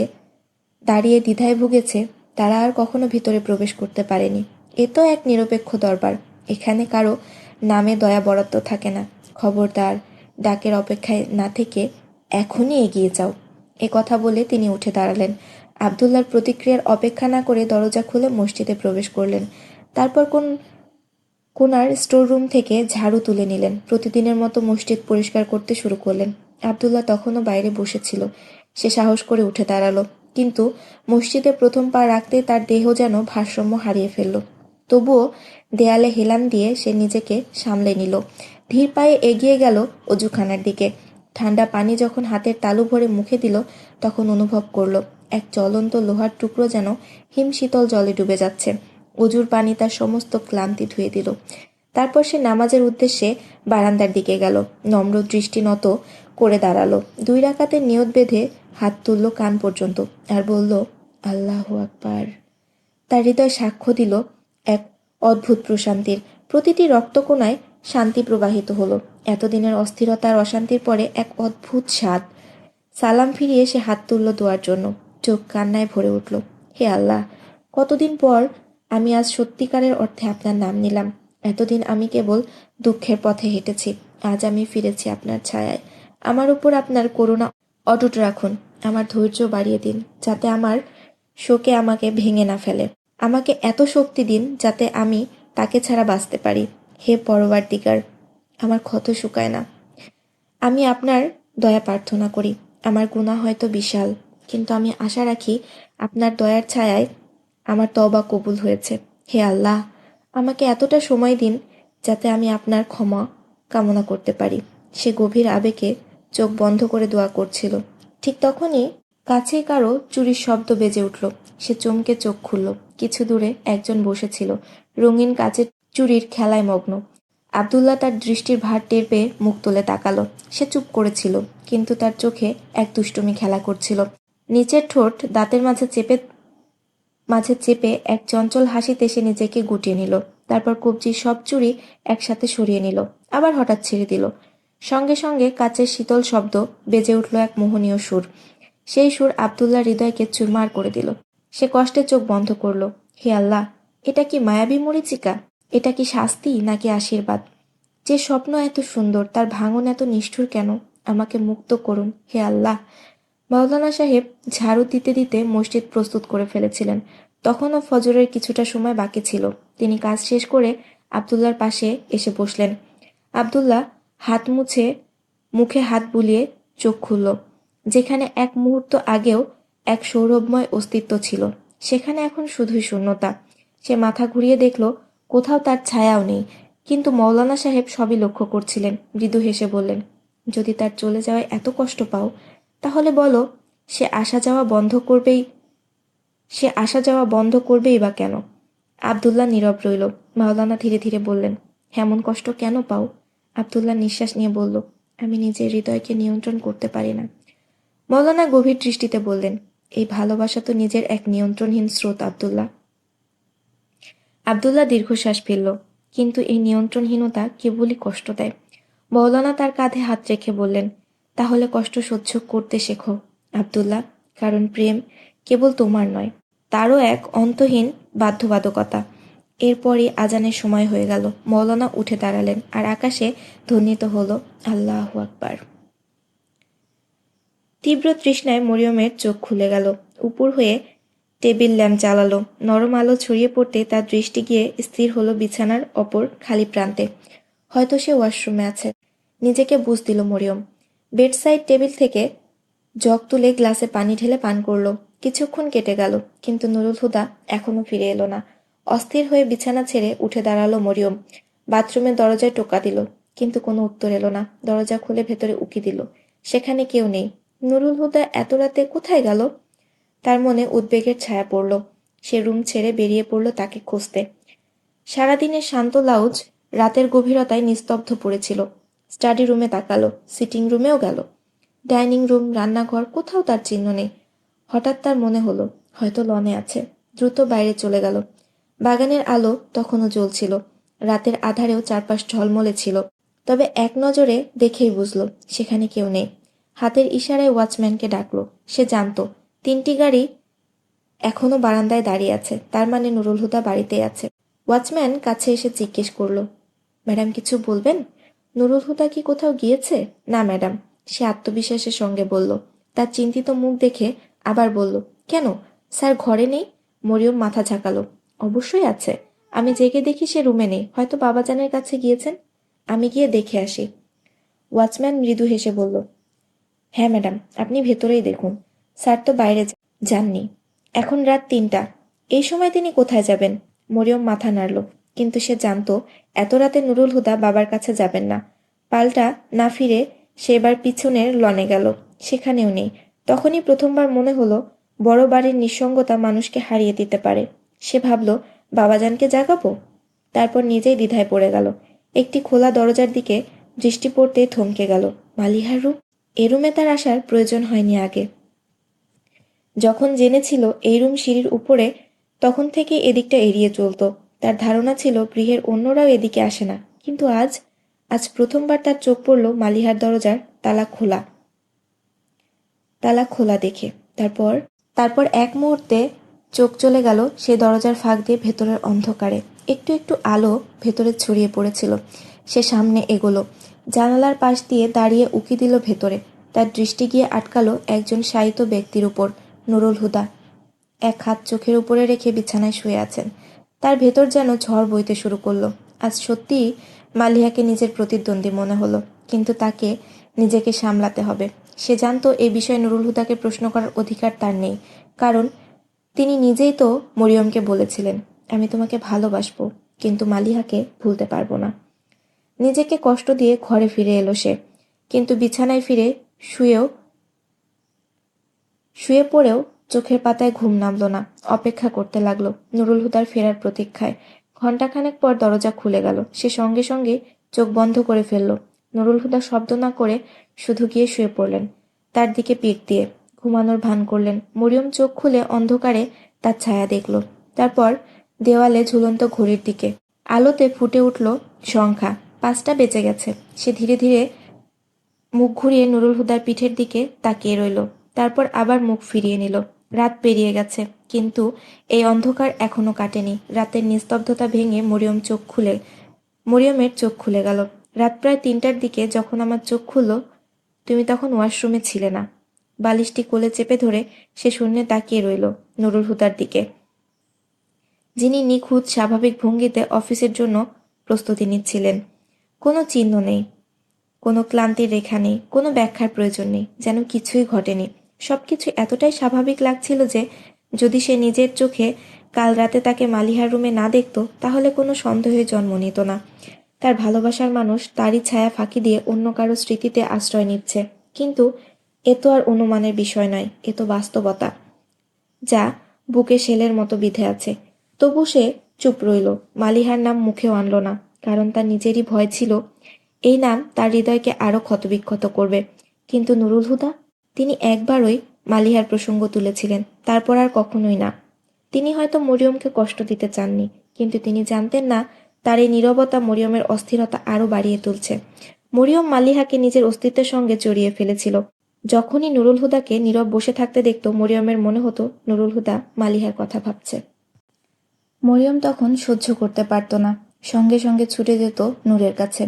দাঁড়িয়ে দ্বিধায় ভুগেছে, তারা আর কখনো ভিতরে প্রবেশ করতে পারেনি। এ তো এক নিরপেক্ষ দরবার, এখানে কারো নামে দয়া বরাদ্দ থাকে না। খবরদার, ডাকের অপেক্ষায় না থেকে এখনই এগিয়ে যাও। এ কথা বলে তিনি উঠে দাঁড়ালেন। আবদুল্লার প্রতিক্রিয়ার অপেক্ষা না করে দরজা খুলে মসজিদে প্রবেশ করলেন। তারপর কোনার স্টোর রুম থেকে ঝাড়ু তুলে নিলেন। প্রতিদিনের মতো মসজিদ পরিষ্কার করতে শুরু করলেন। আবদুল্লাহ তখনও বাইরে বসেছিল। সে সাহস করে উঠে দাঁড়ালো, কিন্তু মসজিদে প্রথম পা রাখতেই তার দেহ যেন ভারসাম্য হারিয়ে ফেলল। তবুও দেয়ালে হেলান দিয়ে সে নিজেকে সামলে নিল। ধীর পায়ে এগিয়ে গেল অজুখানার দিকে। ঠান্ডা পানি যখন হাতের তালু ভরে মুখে দিল, তখন অনুভব করল এক জ্বলন্ত লোহার টুকরো যেন হিমশীতল জলে ডুবে যাচ্ছে। অজুর পানি তার সমস্ত ক্লান্তি ধুয়ে দিল। তারপর সে নামাজের উদ্দেশ্যে বারান্দার দিকে গেল। নম্র দৃষ্টি নত করে দাঁড়ালো। 2 রাকাতের নিয়ত বেঁধে হাত তুলল কান পর্যন্ত আর বলল, আল্লাহু আকবার। তার হৃদয় সাক্ষ্য দিল এক অদ্ভুত প্রশান্তির। প্রতিটি রক্তকণায় শান্তি প্রবাহিত হলো। এতদিনের অস্থিরতা আর অশান্তির পরে এক অদ্ভুত স্বাদ। সালাম ফিরিয়ে সে হাত তুলল দোয়ার জন্য। চোখ কান্নায় ভরে উঠল। হে আল্লাহ, কতদিন পর আমি আজ সত্যিকারের অর্থে আপনার নাম নিলাম। এতদিন আমি কেবল দুঃখের পথে হেঁটেছি, আজ আমি ফিরেছি আপনার ছায়ায়। আমার উপর আপনার করুণা অটুট রাখুন, আমার ধৈর্য বাড়িয়ে দিন, যাতে আমার শোকে আমাকে ভেঙে না ফেলে। আমাকে এত শক্তি দিন যাতে আমি তাকে ছাড়া বাঁচতে পারি। হে পরওয়ারদিগার, আমার ক্ষত শুকায় না। আমি আপনার দয়া প্রার্থনা করি। আমার গুনাহ হয়তো বিশাল, কিন্তু আমি আশা রাখি আপনার দয়ার ছায়ায় আমার তওবা কবুল হয়েছে। হে আল্লাহ, আমাকে এতটা সময় দিন যাতে আমি আপনার ক্ষমা কামনা করতে পারি। সে গভীর আবেগে চোখ বন্ধ করে দোয়া করছিল। ঠিক তখনই কাছেই কারো চুরির শব্দ বেজে উঠল। সে চমকে চোখ খুলল। কিছু দূরে একজন বসেছিল, রঙিন কাচের চুরির খেলায় মগ্ন। আবদুল্লাহ তার দৃষ্টির ভার টের পেয়ে মুখ তুলে তাকালো। সে চুপ করেছিল, কিন্তু তার চোখে এক দুষ্টুমি খেলা করছিল। নিচের ঠোঁট দাঁতের মাঝে চেপে এক চঞ্চল হাসিতে সে নিজেকে গুটিয়ে নিল। তারপর কবজির সব চুড়ি একসাথে সরিয়ে নিল, আবার হঠাৎ ছেড়ে দিল। সঙ্গে সঙ্গে কাচের শীতল শব্দ বেজে উঠল এক মোহনীয় সুর। সেই সুর আবদুল্লাহর হৃদয়কে চুরমার করে দিল। সে কষ্টে চোখ বন্ধ করল। হে আল্লাহ, এটা কি মায়াবী মরীচিকা? এটা কি শাস্তি নাকি আশীর্বাদ? যে স্বপ্ন এত সুন্দর, তার ভাঙন এত নিষ্ঠুর কেন? আমাকে মুক্ত করুন, হে আল্লাহ। মাওলানা সাহেব ঝাড়ু দিতে দিতে মসজিদ প্রস্তুত করে ফেলেছিলেন। তখনও ফজরের কিছুটা সময় বাকি ছিল। তিনি কাজ শেষ করে আবদুল্লার পাশে এসে বসলেন। আবদুল্লাহ হাত মুছে মুখে হাত বুলিয়ে চোখ খুলল। যেখানে এক মুহূর্ত আগেও এক সৌরভময় অস্তিত্ব ছিল, সেখানে এখন শুধুই শূন্যতা। সে মাথা ঘুরিয়ে দেখল, কোথাও তার ছায়াও নেই। কিন্তু মৌলানা সাহেব সবই লক্ষ্য করছিলেন। মৃদু হেসে বললেন, যদি তার চলে যাওয়ায় এত কষ্ট পাও, তাহলে বলো সে আসা যাওয়া বন্ধ করবেই বা কেন? আবদুল্লাহ নীরব রইল। মাওলানা ধীরে ধীরে বললেন, এমন কষ্ট কেন পাও? আবদুল্লাহ নিঃশ্বাস নিয়ে বলল, আমি নিজের হৃদয়কে নিয়ন্ত্রণ করতে পারি না। মৌলানা গভীর দৃষ্টিতে বললেন, এই ভালোবাসা তো নিজের এক নিয়ন্ত্রণহীন স্রোত আবদুল্লাহ। আবদুল্লাহ দীর্ঘশ্বাস ফেলল, কিন্তু এই নিয়ন্ত্রণহীনতা কেবলই কষ্ট দেয়। মৌলানা তার কাঁধে হাত রেখে বললেন, তাহলে কষ্ট সহ্য করতে শেখো আবদুল্লাহ, কারণ প্রেম কেবল তোমার নয়, তারও এক অন্তহীন বাধ্যবাধকতা। এরপরই আজানের সময় হয়ে গেল। মৌলানা উঠে দাঁড়ালেন আর আকাশে ধ্বনিত হলো আল্লাহু আকবার। তীব্র তৃষ্ণায় মরিয়মের চোখ খুলে গেল। উপর হয়ে টেবিল ল্যাম্প জ্বালালো। নরম আলো ছড়িয়ে পড়তে তার দৃষ্টি গিয়ে স্থির হলো বিছানার অপর খালি প্রান্তে। হয়তো সে ওয়াশরুমে আছে, নিজেকে বুঝ দিল মরিয়ম। বেডসাইড টেবিল থেকে জগ তুলে গ্লাসে পানি ঢেলে পান করল। কিছুক্ষণ কেটে গেল, কিন্তু নুরুল হুদা এখনো ফিরে এলো না। অস্থির হয়ে বিছানা ছেড়ে উঠে দাঁড়ালো মরিয়ম। বাথরুমের দরজায় টোকা দিল, কিন্তু কোনো উত্তর এলো না। দরজা খুলে ভেতরে উকি দিল, সেখানে কেউ নেই। নুরুল হুদা এত রাতে কোথায় গেল? তার মনে উদ্বেগের ছায়া পড়ল। সে রুম ছেড়ে বেরিয়ে পড়ল তাকে খুঁজতে। সারাদিনের শান্ত লাউঞ্জ রাতের গভীরতায় নিস্তব্ধ পড়েছিল। স্টাডি রুমে তাকালো, সিটিং রুমেও গেল। ডাইনিং রুম, রান্নাঘর, কোথাও তার চিহ্ন নেই। হঠাৎ তার মনে হলো হয়তো লনে আছে। দ্রুত বাইরে চলে গেল। বাগানের আলো তখনও জ্বলছিল। রাতের আধারেও চারপাশ ঝলমলে ছিল। তবে এক নজরে দেখেই বুঝল সেখানে কেউ নেই। হাতের ইশারায় ওয়াচম্যানকে ডাকলো। সে জানত 3টি গাড়ি এখনো বারান্দায় দাঁড়িয়ে আছে, তার মানে নুরুল হুদা বাড়িতেই আছে। ওয়াচম্যান কাছে এসে জিজ্ঞেস করলো, ম্যাডাম কিছু বলবেন? নুরুল হুদা কি কোথাও গিয়েছে? না ম্যাডাম, সে আত্মবিশ্বাসের সঙ্গে বলল। তার চিন্তিত মুখ দেখে আবার বলল, কেন স্যার ঘরে নেই? মরিয়ম মাথা ঝাঁকালো, অবশ্যই আছে, আমি জেগে দেখি সে রুমে নেই, হয়তো বাবাজানের কাছে গিয়েছেন, আমি গিয়ে দেখে আসি। ওয়াচম্যান মৃদু হেসে বলল, হ্যাঁ ম্যাডাম, আপনি ভেতরেই দেখুন, স্যার তো বাইরে যাননি, এখন রাত ৩টা, এই সময় তিনি কোথায় যাবেন? মরিয়ম মাথা নাড়ল, কিন্তু সে জানত এত রাতে নুরুল হুদা বাবার কাছে যাবেন না। পাল্টা না ফিরে সে এবার পিছনের লনে গেল, সেখানেও নেই। তখনই প্রথমবার মনে হলো বড় বাড়ির নিঃসঙ্গতা মানুষকে হারিয়ে দিতে পারে। সে ভাবল, বাবাজানকে জাগাবো? তারপর নিজেই দ্বিধায় পড়ে গেল। একটি খোলা দরজার দিকে দৃষ্টি পড়তেই থমকে গেল। মালিহার রুম? এ রুমে তার আসার প্রয়োজন হয়নি আগে। যখন জেনেছিল এই রুম সিঁড়ির উপরে, তখন থেকে এদিকটা এড়িয়ে চলত। তার ধারণা ছিল গৃহের অন্যরাও এদিকে আসে না, কিন্তু আজ আজ প্রথমবার তার চোখ পড়ল মালিহার দরজার তালা খোলা দেখে। তারপর তারপর এক মুহূর্তে চোখ চলে গেল সেই দরজার ফাঁক দিয়ে ভেতরের অন্ধকারে। একটু একটু আলো ভেতরে ছড়িয়ে পড়েছিল। সে সামনে এগোলো, জানালার পাশ দিয়ে দাঁড়িয়ে উকি দিল ভেতরে। তার দৃষ্টি গিয়ে আটকালো একজন শায়িত ব্যক্তির উপর, নুরুল হুদা। এক হাত চোখের উপরে রেখে বিছানায় শুয়ে আছেন। তার ভেতর যেন ঝড় বইতে শুরু করলো। আজ সত্যিই মালিহাকে নিজের প্রতিদ্বন্দ্বী মনে হলো, কিন্তু তাকে নিজেকে সামলাতে হবে। সে জানত এই বিষয়ে নুরুল হুদাকে প্রশ্ন করার অধিকার তার নেই, কারণ তিনি নিজেই তো মরিয়মকে বলেছিলেন, আমি তোমাকে ভালোবাসবো, কিন্তু মালিহাকে ভুলতে পারবো না। নিজেকে কষ্ট দিয়ে ঘরে ফিরে এলো সে, কিন্তু বিছানায় ফিরে শুয়ে পড়েও চোখের পাতায় ঘুম নামল না। অপেক্ষা করতে লাগলো নুরুল হুদার ফেরার প্রতীক্ষায়। ঘণ্টাখানেক পর দরজা খুলে গেল। সে সঙ্গে সঙ্গে চোখ বন্ধ করে ফেলল। নুরুল হুদা শব্দ না করে শুধু গিয়ে শুয়ে পড়লেন, তার দিকে পিঠ দিয়ে ঘুমানোর ভান করলেন। মরিয়ম চোখ খুলে অন্ধকারে তার ছায়া দেখল, তারপর দেওয়ালে ঝুলন্ত ঘড়ির দিকে। আলোতে ফুটে উঠল সংখ্যা, 5টা বেজে গেছে। সে ধীরে ধীরে মুখ ঘুরিয়ে নুরুল হুদার পিঠের দিকে তাকিয়ে রইল, তারপর আবার মুখ ফিরিয়ে নিল। রাত পেরিয়ে গেছে, কিন্তু এই অন্ধকার এখনো কাটেনি। রাতের নিস্তব্ধতা ভেঙে মরিয়মের চোখ খুলে গেল। রাত প্রায় 3টার দিকে যখন আমার চোখ খুলল, তুমি তখন ওয়াশরুমে ছিলে না। বালিশটি কোলে চেপে ধরে সে শূন্যে তাকিয়ে রইল নুরুল হুদার দিকে, যিনি নিখুঁত স্বাভাবিক ভঙ্গিতে অফিসের জন্য প্রস্তুতি নিচ্ছিলেন। কোনো চিহ্ন নেই, কোনো ক্লান্তির রেখা নেই, কোনো ব্যাখ্যার প্রয়োজন নেই, যেন কিছুই ঘটেনি। সবকিছু এতটাই স্বাভাবিক লাগছিল যে যদি সে নিজের চোখে কাল রাতে তাকে মালিহার রুমে না দেখত, তাহলে কোনো সন্দেহের জন্ম নিত না। তার ভালোবাসার মানুষ তারই ছায়া ফাঁকি দিয়ে অন্য কারো স্মৃতিতে আশ্রয় নিচ্ছে। কিন্তু এ তো আর অনুমানের বিষয় নয়, এ তো বাস্তবতা, যা বুকে শেলের মতো বিঁধে আছে। তবু সে চুপ রইল, মালিহার নাম মুখেও আনল না, কারণ তার নিজেরই ভয় ছিল এই নাম তার হৃদয়কে আরো ক্ষতবিক্ষত করবে। কিন্তু নুরুল হুদা, তিনি একবারই মালিহার প্রসঙ্গ তুলেছিলেন, তারপর আর কখনোই না। তিনি হয়তো মরিয়মকে কষ্ট দিতে চাননি, কিন্তু তিনি জানতেন না তার এই নীরবতা মরিয়মের অস্থিরতা আরো বাড়িয়ে তুলছে। মরিয়ম মালিহাকে নিজের অস্তিত্বের সঙ্গে জড়িয়ে ফেলেছিল। যখনই নুরুল হুদাকে নীরব বসে থাকতে দেখত, মরিয়মের মনে হতো নুরুল হুদা মালিহার কথা ভাবছে। মরিয়ম তখন সহ্য করতে পারত না, সঙ্গে সঙ্গে ছুটে যেত নূরের কাছে।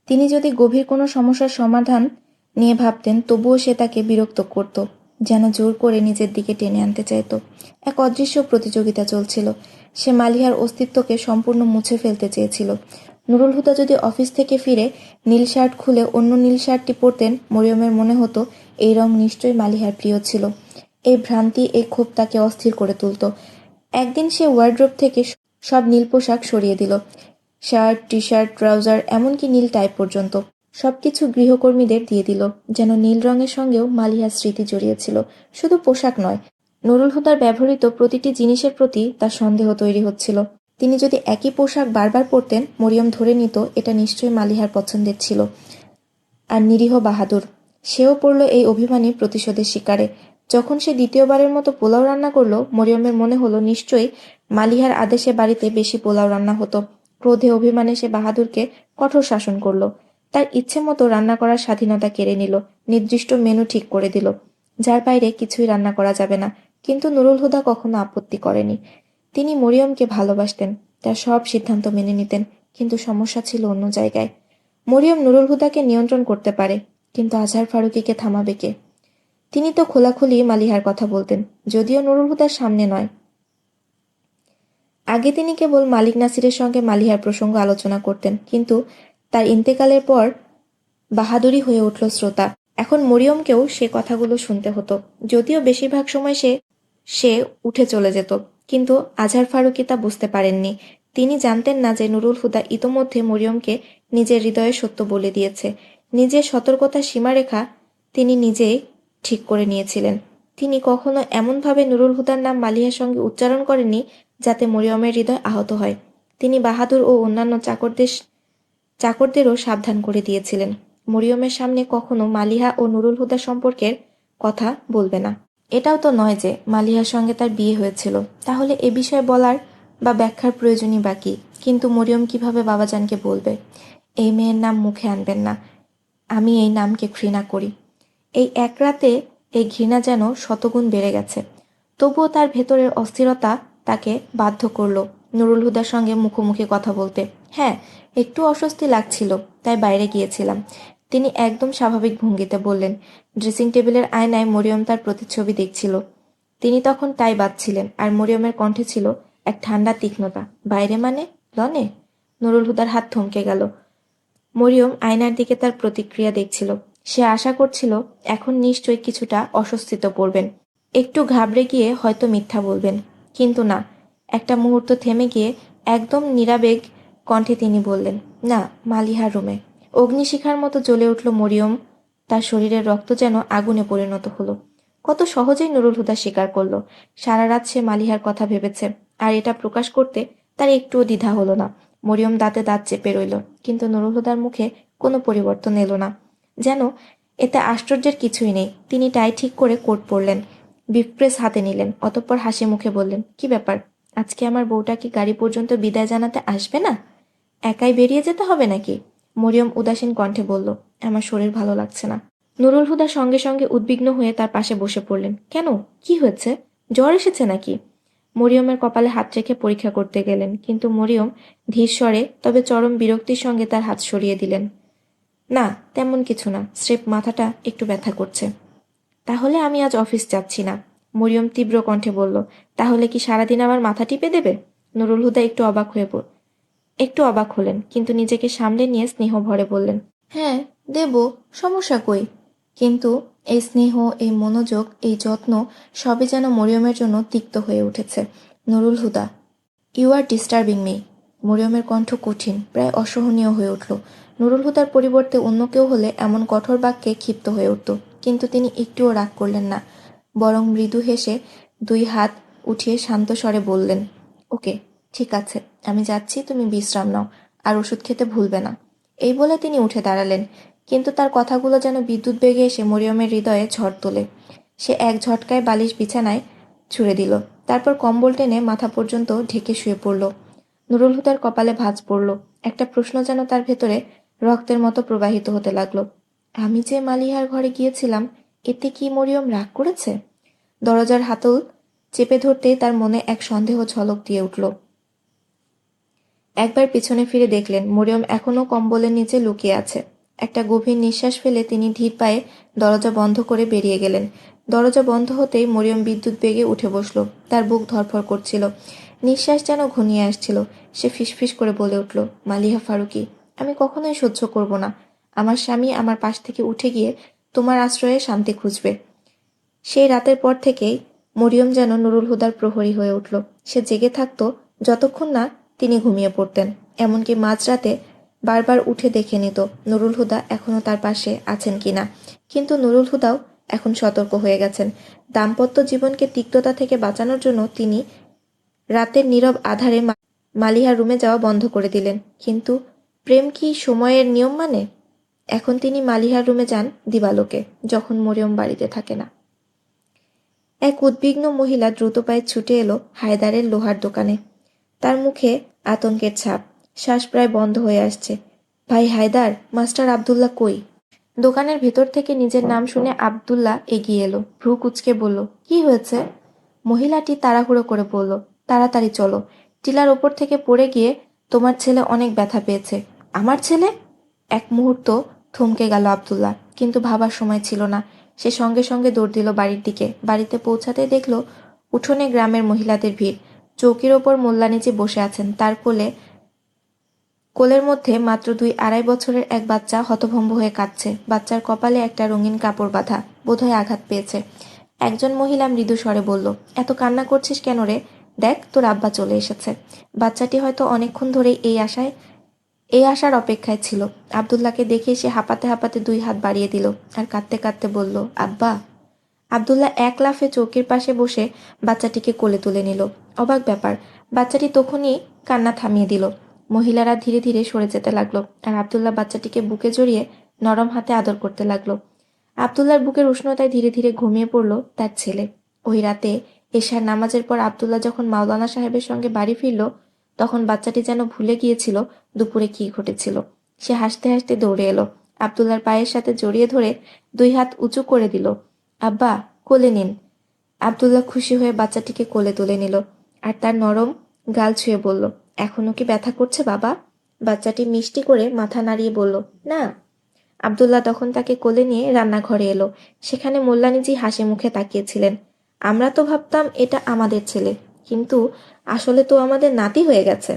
তিনি যদি গভীর কোনো সমস্যার সমাধান নিয়ে ভাবতেন, তবুও সে তাকে বিরক্ত করত, যেন জোর করে নিজের দিকে টেনে আনতে চাইত। এক অদৃশ্য প্রতিযোগিতা চলছিল। সে মালিহার অস্তিত্বকে সম্পূর্ণ মুছে ফেলতে চেয়েছিল। নুরুল হুদা যদি অফিস থেকে ফিরে নীল শার্ট খুলে অন্য নীল শার্টটি পরতেন, মরিয়মের মনে হতো এই রং নিশ্চয়ই মালিহার প্রিয় ছিল। এই ভ্রান্তি, এই ক্ষোভ তাকে অস্থির করে তুলত। একদিন সে ওয়ার্ড্রোব থেকে সব নীল পোশাক সরিয়ে দিল, শার্ট, টি শার্ট, ট্রাউজার, এমনকি নীল টাই পর্যন্ত। সবকিছু গৃহকর্মীদের দিয়ে দিল, যেন নীল রঙের সঙ্গেও মালিহার স্মৃতি জড়িয়েছিল। শুধু পোশাক নয়, নুরুল হুদার ব্যবহৃত প্রতিটি জিনিসের প্রতি তার সন্দেহ তৈরি হচ্ছিল। তিনি যদি একই পোশাক বারবার পরতেন, মরিয়ম ধরে নিত এটা নিশ্চয়ই মালিহার পছন্দের ছিল। আর নিরীহ বাহাদুর, সেও পড়ল এই অভিমানী প্রতিশোধের শিকারে। যখন সে দ্বিতীয়বারের মতো পোলাও রান্না করল, মরিয়মের মনে হলো নিশ্চয়ই মালিহার আদেশে বাড়িতে বেশি পোলাও রান্না হতো। ক্রোধে অভিমানে সে বাহাদুরকে কঠোর শাসন করল। তার ইচ্ছে মতো রান্না করার স্বাধীনতা কেড়ে নিল, নির্দিষ্ট মেনু ঠিক করে দিল, যার বাইরে কিছুই রান্না করা যাবে না। কিন্তু নুরুল হুদা কখনো আপত্তি করেনি। তিনি মরিয়মকে ভালোবাসতেন, তার সব সিদ্ধান্ত মেনে নিতেন, কিন্তু সমস্যা ছিল অন্য জায়গায়। মরিয়ম নুরুল হুদাকে নিয়ন্ত্রণ করতে পারে, কিন্তু আজহার ফারুকীকে থামাবে কে? তিনি তো খোলাখুলি মালিহার কথা বলতেন, যদিও নুরুল হুদার সামনে নয়। আগে তিনি কেবল মালিক নাসিরের সঙ্গে মালিহার প্রসঙ্গ আলোচনা করতেন, কিন্তু তার ইন্তেকালের পর বাহাদুরি হয়ে উঠল শ্রোতা। এখন মরিয়মকেও সে কথাগুলো শুনতে হতো, যদিও বেশিরভাগ সময় সে উঠে চলে যেত। কিন্তু আজহার ফারুকী তা বুঝতে পারেননি। তিনি জানতেন না যে নুরুল হুদা ইতোমধ্যে মরিয়মকে নিজের হৃদয়ে সত্য বলে দিয়েছে। নিজের সতর্কতার সীমারেখা তিনি নিজেই ঠিক করে নিয়েছিলেন। তিনি কখনো এমনভাবে নুরুল হুদার নাম মালিহার সঙ্গে উচ্চারণ করেননি যাতে মরিয়মের হৃদয় আহত হয়। তিনি বাহাদুর ও অন্যান্য চাকরদেরও সাবধান করে দিয়েছিলেন, মরিয়মের সামনে কখনো মালিহা ও নুরুল হুদা সম্পর্কের কথা বলবে না। এটাও তো নয় যে মালিহার সঙ্গে তার বিয়ে হয়েছিল, তাহলে এ বিষয়ে বলার বা ব্যাখ্যার প্রয়োজনই বাকি। কিন্তু মরিয়ম কিভাবে বাবাজানকে বলবে? এই মেয়ের নাম মুখে আনবেন না, আমি এই নামকে ঘৃণা করি। এই এক রাতে এই ঘৃণা যেন শতগুণ বেড়ে গেছে। তবুও তার ভেতরের অস্থিরতা তাকে বাধ্য করল নুরুল হুদার সঙ্গে মুখোমুখি কথা বলতে। হ্যাঁ, একটু অস্বস্তি লাগছিল, তাই বাইরে গিয়েছিলাম। তিনি একদম স্বাভাবিক ভঙ্গিতে বললেন। ড্রেসিং টেবিলের আয়নায় মরিয়ম তার প্রতিচ্ছবি দেখছিল। তিনি তখন টাই বাঁধছিলেন, আর মরিয়মের কণ্ঠে ছিল এক ঠান্ডা তীক্ষ্ণতা। বাইরে মানে? লনে? নুরুল হুদার হাত থমকে গেল। মরিয়ম আয়নার দিকে তার প্রতিক্রিয়া দেখছিল। সে আশা করছিল এখন নিশ্চয়ই কিছুটা অস্বস্তিতে পড়বেন, একটু ঘাবড়ে গিয়ে হয়তো মিথ্যা বলবেন। কিন্তু না, একটা মুহূর্ত থেমে গিয়ে একদম নিরাবেগ কণ্ঠে তিনি বললেন, না, মালিহার রুমে। অগ্নিশিখার মতো জ্বলে উঠল মরিয়ম। তার শরীরের রক্ত যেন আগুনে পরিণত হলো। কত সহজেই নুরুল হুদা স্বীকার করল। সারা রাত সে মালিহার কথা ভেবেছে, আর এটা প্রকাশ করতে তার একটুও দ্বিধা হলো না। মরিয়ম দাঁতে দাঁত চেপে রইল, কিন্তু নুরুল হুদার মুখে কোনো পরিবর্তন এলো না। যেন এতে আশ্চর্যের কিছুই নেই। তিনি টাই ঠিক করে কোট পরলেন, ব্রিফকেস হাতে নিলেন, অতঃপর হাসি মুখে বললেন, কি ব্যাপার, আজকে আমার বউটা কি গাড়ি পর্যন্ত বিদায় জানাতে আসবে না? একাই বেরিয়ে যেতে হবে নাকি? মরিয়ম উদাসীন কণ্ঠে বলল, আমার শরীর ভালো লাগছে না। নুরুল হুদা সঙ্গে সঙ্গে উদ্বিগ্ন হয়ে তার পাশে বসে পড়লেন। কেন, কি হয়েছে? জ্বর এসেছে নাকি? মরিয়মের কপালে হাত রেখে পরীক্ষা করতে গেলেন, কিন্তু মরিয়ম ধীর স্বরে তবে চরম বিরক্তির সঙ্গে তার হাত সরিয়ে দিলেন। না, তেমন কিছু না, স্রেফ মাথাটা একটু ব্যথা করছে। তাহলে আমি আজ অফিস যাচ্ছি না, মরিয়ম তীব্র কণ্ঠে বলল। তাহলে কি সারাদিন আমার মাথা টিপে দেবে? নুরুল হুদা একটু অবাক হলেন, কিন্তু নিজেকে সামলে নিয়ে স্নেহ ভরে বললেন, হ্যাঁ, দেব, সমস্যা কই? কিন্তু এই স্নেহ, এই মনোযোগ, এই যত্ন সবই যেন মরিয়মের জন্য তিক্ত হয়ে উঠেছে। Nurul Huda, you R disturbing me. মরিয়মের কণ্ঠ কঠিন, প্রায় অসহনীয় হয়ে উঠল। নুরুল হুদার পরিবর্তে অন্য কেউ হলে এমন কঠোর বাক্যে ক্ষিপ্ত হয়ে উঠত, কিন্তু তিনি একটুও রাগ করলেন না, বরং মৃদু হেসে দুই হাত উঠিয়ে শান্ত স্বরে বললেন, ওকে, ঠিক আছে, আমি যাচ্ছি, তুমি বিশ্রাম নাও, আর ওষুধ খেতে ভুলবে না। এই বলে তিনি উঠে দাঁড়ালেন, কিন্তু তার কথাগুলো যেন বিদ্যুৎ বেগে এসে মরিয়মের হৃদয়ে ঝড় তোলে। সে এক ঝটকায় বালিশ বিছানায় ছুঁড়ে দিল, তারপর কম্বল টেনে মাথা পর্যন্ত ঢেকে শুয়ে পড়ল। নুরুল হুদার কপালে ভাঁজ পড়ল। একটা প্রশ্ন যেন তার ভেতরে রক্তের মতো প্রবাহিত হতে লাগলো। আমি যে মালিহার ঘরে গিয়েছিলাম, এতে কি মরিয়ম রাগ করেছে? দরজার হাতল চেপে ধরতেই তার মনে এক সন্দেহ ঝলক দিয়ে উঠল। একবার পিছনে ফিরে দেখলেন মরিয়ম এখনো কম্বলের নিচে লুকিয়ে আছে। একটা গভীর নিঃশ্বাস ফেলে তিনি ধীর পায়ে দরজা বন্ধ করে বেরিয়ে গেলেন। দরজা বন্ধ হতেই মরিয়ম বিদ্যুৎ বেগে উঠে বসল। তার বুক ধড়ফড় করছিল, নিঃশ্বাস যেন ঘনিয়ে আসছিল। সে ফিসফিস করে বলে উঠল, মালিহা ফারুকী, আমি কখনোই সহ্য করব না আমার স্বামী আমার পাশ থেকে উঠে গিয়ে তোমার আশ্রয়ে শান্তি খুঁজবে। সেই রাতের পর থেকেই মরিয়ম যেন নুরুল হুদার প্রহরী হয়ে উঠল। সে জেগে থাকত যতক্ষণ না তিনি ঘুমিয়ে পড়তেন। এমনকি মাঝরাতে বারবার উঠে দেখে নিত নুরুল হুদা এখনো তার পাশে আছেন কিনা। কিন্তু নুরুল হুদাও এখন সতর্ক হয়ে গেছেন। দাম্পত্য জীবনকে তিক্ততা থেকে বাঁচানোর জন্য তিনি রাতের নীরব আধারে মালিহার রুমে যাওয়া বন্ধ করে দিলেন। কিন্তু প্রেম কি সময়ের নিয়ম মানে? এখন তিনি মালিহার রুমে যান দিবালোকে, যখন মরিয়ম বাড়িতে থাকে না। এক উদ্বিগ্ন মহিলা দ্রুত পায়ে ছুটে এলো হায়দারের লোহার দোকানে। তার মুখে আতঙ্কের ছাপ, শ্বাস প্রায় বন্ধ হয়ে আসছে। ভাই হায়দার, মাস্টার আব্দুল্লাহ কই? দোকানের ভেতর থেকে নিজের নাম শুনে আব্দুল্লাহ এগিয়ে এলো, ভ্রু কুঁচকে বলল, কি হয়েছে? মহিলাটি তাড়াহুড়ো করে বলল, তাড়াতাড়ি চলো, টিলার ওপর থেকে পড়ে গিয়ে তোমার ছেলে অনেক ব্যথা পেয়েছে। আমার ছেলে? এক মুহূর্ত থমকে গেল আব্দুল্লাহ, কিন্তু ভাবার সময় ছিল না। সে সঙ্গে সঙ্গে দৌড় দিল বাড়ির দিকে। বাড়িতে পৌঁছাতে দেখল উঠোনে গ্রামের মহিলাদের ভিড়। চৌকির ওপর মোল্লানিজি বসে আছেন, তার কোলের মধ্যে মাত্র 2-2.5 বছরের এক বাচ্চা হতভম্ব হয়ে কাঁদছে। বাচ্চার কপালে একটা রঙিন কাপড় বাঁধা, বোধহয় আঘাত পেয়েছে। একজন মহিলা মৃদু স্বরে বলল, এত কান্না করছিস কেন রে? দেখ, তোর আব্বা চলে এসেছে। বাচ্চাটি হয়তো অনেকক্ষণ ধরেই এই আশার অপেক্ষায় ছিল। আব্দুল্লাহকে দেখে সে হাঁপাতে হাঁপাতে 2 হাত বাড়িয়ে দিল আর কাঁদতে কাঁদতে বলল, আব্বা। আব্দুল্লাহ এক লাফে চৌকির পাশে বসে বাচ্চাটিকে কোলে তুলে নিল। অবাক ব্যাপার, বাচ্চাটি তখনই কান্না থামিয়ে দিল। মহিলারা ধীরে ধীরে সরে যেতে লাগলো আর আব্দুল্লাহ বাচ্চাটিকে বুকে জড়িয়ে নরম হাতে আদর করতে লাগলো। আব্দুল্লাহর বুকের উষ্ণতায় ধীরে ধীরে ঘুমিয়ে পড়ল তার ছেলে। ওই রাতে এশার নামাজের পর আব্দুল্লাহ যখন মাওলানা সাহেবের সঙ্গে বাড়ি ফিরল, তখন বাচ্চাটি যেন ভুলে গিয়েছিল দুপুরে কি ঘটেছিল। সে হাসতে হাসতে দৌড়ে এলো, আব্দুল্লাহর পায়ের সাথে জড়িয়ে ধরে 2 হাত উঁচু করে দিল। আব্বা, কোলে নিন। আব্দুল্লাহ খুশি হয়ে বাচ্চাটিকে কোলে তুলে নিল আর তার নরম গাল ছুঁয়ে বলল, এখনো কি ব্যথা করছে বাবা? বাচ্চাটি মিষ্টি করে মাথা নাড়িয়ে বলল, না। আব্দুল্লাহ তখন তাকে কোলে নিয়ে রান্নাঘরে এলো। সেখানে মোল্লানিজি হাসি মুখে তাকিয়েছিলেন। আমরা তো ভাবতাম এটা আমাদের ছেলে, কিন্তু আসলে তো আমাদের নাতি হয়ে গেছে।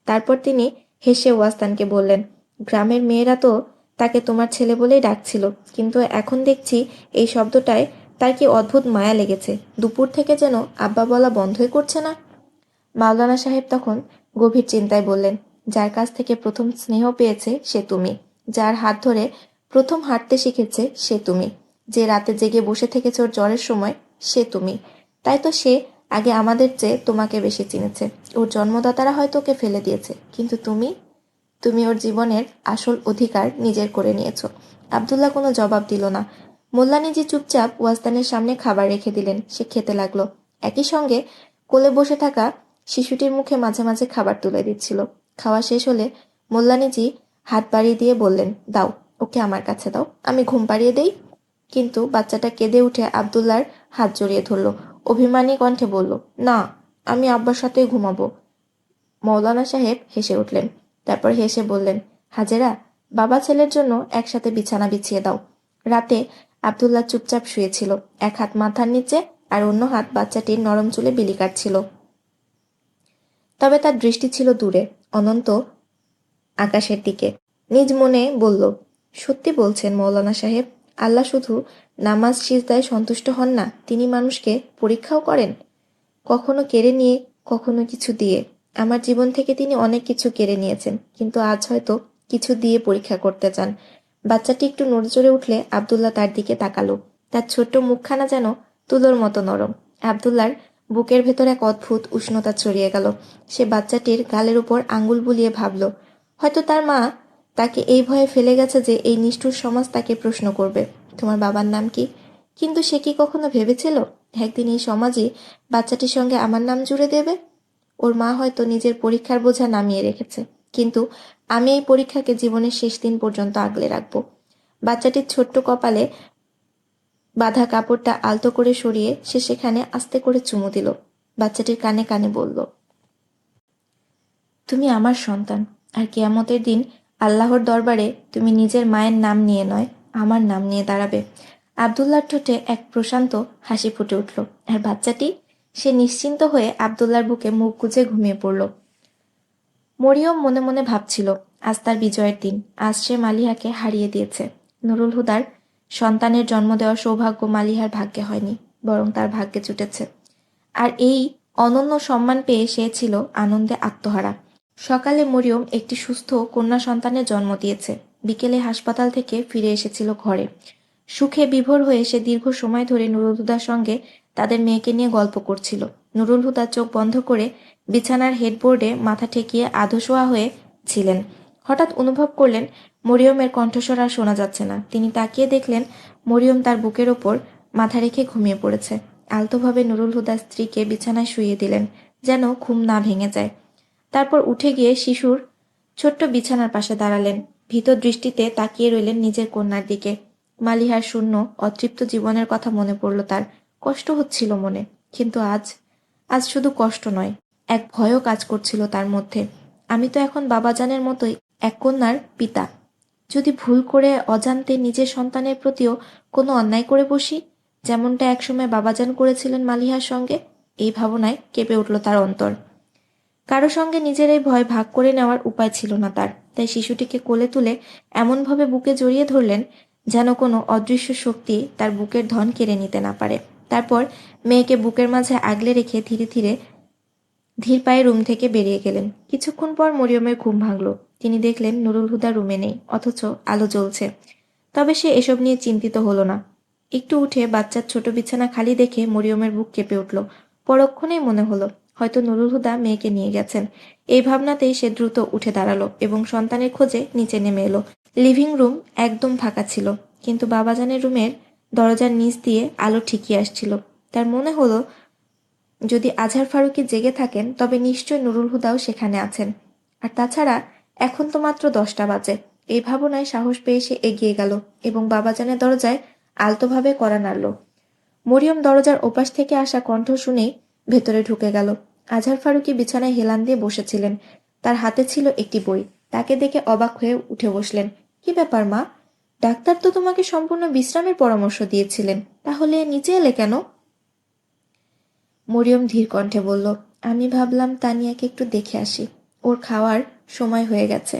তারপর তিনি হেসে ওয়াস্তানকে বললেন, গ্রামের মেয়েরা তো তাকে তোমার ছেলে বলেই ডাকছিল, কিন্তু এখন দেখছি এই শব্দটায় তার কি অদ্ভুত মায়া লেগেছে। দুপুর থেকে যেন আব্বা বলা বন্ধই করছে না। মাওলানা সাহেব তখন গভীর চিন্তায় বললেন, যার কাছ থেকে প্রথম স্নেহ পেয়েছে সে তুমি, যার হাত ধরে প্রথম হাঁটতে শিখেছে সে তুমি, যে রাতে জেগে বসে থেকেছে ওর জ্বরের সময় সে তুমি। তাই তো সে আগে আমাদের চেয়ে তোমাকে বেশি চিনেছে। ওর জন্মদাতারা হয়তো ওকে ফেলে দিয়েছে, কিন্তু তুমি ওর জীবনের আসল অধিকার নিজের করে নিয়েছো। আব্দুল্লাহ কোনো জবাব দিল না। মোল্লানিজি চুপচাপ ওয়াস্তানের সামনে খাবার রেখে দিলেন। সে খেতে লাগলো। একই সঙ্গে কোলে বসে থাকা শিশুটির মুখে মাঝে মাঝে খাবার তুলে দিচ্ছিল। খাওয়া শেষ হলে মোল্লানিজি হাত বাড়িয়ে দিয়ে বললেন, দাও, ওকে আমার কাছে দাও, আমি ঘুম পাড়িয়ে দেই। কিন্তু বাচ্চাটা কেঁদে উঠে আব্দুল্লাহর হাত জড়িয়ে ধরল, অভিমানী কণ্ঠে বলল, না, আমি আব্বার সাথেই ঘুমাবো। মৌলানা সাহেব হেসে উঠলেন। তারপর হেসে বললেন, হাজেরা, বাবা ছেলের জন্য একসাথে বিছানা বিছিয়ে দাও। রাতে আব্দুল্লাহ চুপচাপ শুয়েছিল, এক হাত মাথার নিচে আর অন্য হাত বাচ্চাটির নরম চুলে বিলি কাটছিল। তবে তার দৃষ্টি ছিল দূরে, অনন্ত আকাশের দিকে। নিজ মনে বলল, সত্যি বলছেন মৌলানা সাহেব, আল্লাহ শুধু নামাজ সিজদায় সন্তুষ্ট হন না, তিনি মানুষকে পরীক্ষাও করেন, কখনো কেড়ে নিয়ে, কখনো কিছু দিয়ে। আমার জীবন থেকে তিনি অনেক কিছু কেড়ে নিয়েছেন, কিন্তু আজ হয়তো কিছু দিয়ে পরীক্ষা করতে চান। বাচ্চাটি একটু নড়চড়ে উঠলে আব্দুল্লাহ তার দিকে তাকালো। তার ছোট্ট মুখখানা যেন তুলোর মতো নরম। আব্দুল্লাহর বুকের ভেতর এক অদ্ভুত উষ্ণতা ছড়িয়ে গেল। সে বাচ্চাটির গালের উপর আঙ্গুল বুলিয়ে ভাবল, হয়তো তার মা তাকে এই ভয়ে ফেলে গেছে যে এই নিষ্ঠুর সমাজ তাকে প্রশ্ন করবে, তোমার বাবার নাম কি? কিন্তু সে কি কখনো ভেবেছিল একদিন এই সমাজই বাচ্চাটির সঙ্গে আমার নাম জুড়ে দেবে? ওর মা হয়তো নিজের পরীক্ষার বোঝা নামিয়ে রেখেছে, কিন্তু আমি এই পরীক্ষাকে জীবনের শেষ দিন পর্যন্ত আগলে রাখবো। বাচ্চাটির ছোট্ট কপালে বাঁধা কাপড়টা আলতো করে সরিয়ে সে সেখানে আস্তে করে চুমু দিল। বাচ্চাটির কানে কানে বলল, তুমি আমার সন্তান, আর কিয়ামতের দিন আল্লাহর দরবারে তুমি নিজের মায়ের নাম নিয়ে নয়, আমার নাম নিয়ে দাঁড়াবে। আব্দুল্লাহর ঠোঁটে এক প্রশান্ত হাসি ফুটে উঠল। আর বাচ্চাটি? সে নিশ্চিন্ত হয়ে আব্দুল্লাহর বুকে মুখ গুজে ঘুমিয়ে পড়ল। মরিয়ম মনে মনে ভাবছিল, আজ তার বিজয়ের দিন। আজ সে মালিহাকে হারিয়ে দিয়েছে। নুরুল হুদার সন্তানের জন্ম দেওয়ার সৌভাগ্য মালিহার ভাগ্যে হয়নি, বরং তার ভাগ্যে জুটেছে। আর এই অনন্য সম্মান পেয়ে সে ছিল আনন্দে আত্মহারা। সকালে মরিয়ম একটি সুস্থ কন্যা সন্তানের জন্ম দিয়েছে। বিকেলে হাসপাতাল থেকে ফিরে এসেছিল ঘরে। সুখে বিভোর হয়ে সে দীর্ঘ সময় ধরে নুরুল হুদার সঙ্গে তাদের মেয়েকে নিয়ে গল্প করছিল। নুরুল হুদা চোখ বন্ধ করে বিছানার হেডবোর্ডে মাথা ঠেকিয়ে আধশোয়া হয়ে ছিলেন। হঠাৎ অনুভব করলেন মরিয়মের কণ্ঠস্বর আর শোনা যাচ্ছে না। তিনি তাকিয়ে দেখলেন মরিয়ম তার বুকের ওপর মাথা রেখে ঘুমিয়ে পড়েছে। আলতোভাবে নুরুল হুদা স্ত্রীকে বিছানায় শুইয়ে দিলেন, যেন ঘুম না ভেঙে যায়। তারপর উঠে গিয়ে শিশুর ছোট্ট বিছানার পাশে দাঁড়ালেন। ভীত দৃষ্টিতে তাকিয়ে রইলেন নিজের কন্যার দিকে। মালিহার শূন্য অতৃপ্ত জীবনের কথা মনে পড়ল তার। কষ্ট হচ্ছিল মনে, কিন্তু আজ আজ শুধু কষ্ট নয়, এক ভয়ও কাজ করছিল তার মধ্যে। আমি তো এখন বাবাজানের মতোই এক কন্যার পিতা। যদি ভুল করে অজান্তে নিজের সন্তানের প্রতিও কোনো অন্যায় করে বসি, যেমনটা একসময় বাবাজান করেছিলেন মালিহার সঙ্গে, এই ভাবনায় কেঁপে উঠল তার অন্তর। কারো সঙ্গে নিজের এই ভয় ভাগ করে নেওয়ার উপায় ছিল না তার, তাই শিশুটিকে কোলে তুলে এমনভাবে বুকে জড়িয়ে ধরলেন যেন কোনো অদৃশ্য শক্তি তার বুকের ধন কেড়ে নিতে না পারে। তারপর মেয়েকে বুকের মাঝে আগলে রেখে ধীরে ধীরে ধীর পায়ে রুম থেকে বেরিয়ে গেলেন। কিছুক্ষণ পর মরিয়মের ঘুম ভাঙল। তিনি দেখলেন নুরুল হুদা রুমে নেই, অথচ আলো জ্বলছে। তবে সে এসব নিয়ে চিন্তিত হলো না। একটু উঠে বাচ্চার ছোট বিছানা খালি দেখে মরিয়মের বুক কেঁপে উঠল। পরক্ষণেই মনে হলো হয়তো নুরুল হুদা মেয়েকে নিয়ে গেছেন। এই ভাবনাতেই সে দ্রুত উঠে দাঁড়ালো এবং সন্তানের খোঁজে নিচে নেমে এলো। লিভিং রুম একদম ফাঁকা ছিল, কিন্তু বাবাজানের রুমের দরজার নিচ দিয়ে আলো ঠিকই আসছিল। তার মনে হলো যদি আজহার ফারুকী জেগে থাকেন তবে নিশ্চয় নুরুল হুদাও সেখানে আছেন। আর তাছাড়া এখন তো মাত্র 10টা বাজে। এই ভাবনায় সাহস পেয়ে সে এগিয়ে গেল এবং বাবাজানের দরজায় আলতোভাবে কড়া নাড়ল। মরিয়ম দরজার ওপাশ থেকে আসা কণ্ঠ শুনেই ভেতরে ঢুকে গেল। আজহার ফারুকী বিছানায় হেলান দিয়ে বসেছিলেন। তার হাতে ছিল একটি বই। তাকে দেখে অবাক হয়ে উঠে বসলেন। কি ব্যাপার মা? ডাক্তার তো তোমাকে সম্পূর্ণ বিশ্রামের পরামর্শ দিয়েছিলেন, তাহলে নিচে এলে কেন? মরিয়ম ধীর কণ্ঠে বলল, আমি ভাবলাম তানিয়াকে একটু দেখে আসি। ওর খাওয়ার সময় হয়ে গেছে।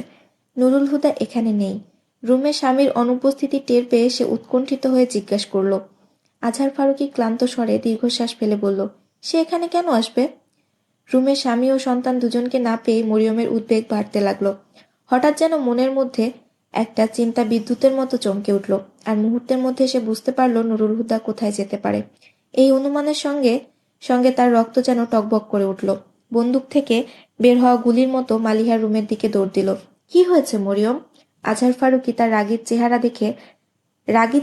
নুরুল হুদা এখানে নেই। রুমে স্বামীর অনুপস্থিতি টের পেয়ে সে উৎকণ্ঠিত হয়ে জিজ্ঞাসা করল। আজহার ফারুকী ক্লান্ত স্বরে দীর্ঘশ্বাস ফেলে বলল, সে এখানে কেন আসবে? রুমে স্বামী ও সন্তান দুজনকে না পেয়ে মরিয়মের উদ্বেগ বাড়তে লাগলো। হঠাৎ যেন মনের মধ্যে একটা চিন্তা বিদ্যুতের মতো চমকে উঠল, আর মুহূর্তের মধ্যে সে বুঝতে পারল নুরুল হুদা কোথায় যেতে পারে। এই অনুমানের সঙ্গে সঙ্গে তার রক্ত যেন টকবক করে উঠল। বন্দুক থেকে বের হওয়া গুলির মতো মালিহার রুমের দিকে দৌড় দিল। কি হয়েছে মরিয়ম? আজহার ফারুকী তার রাগী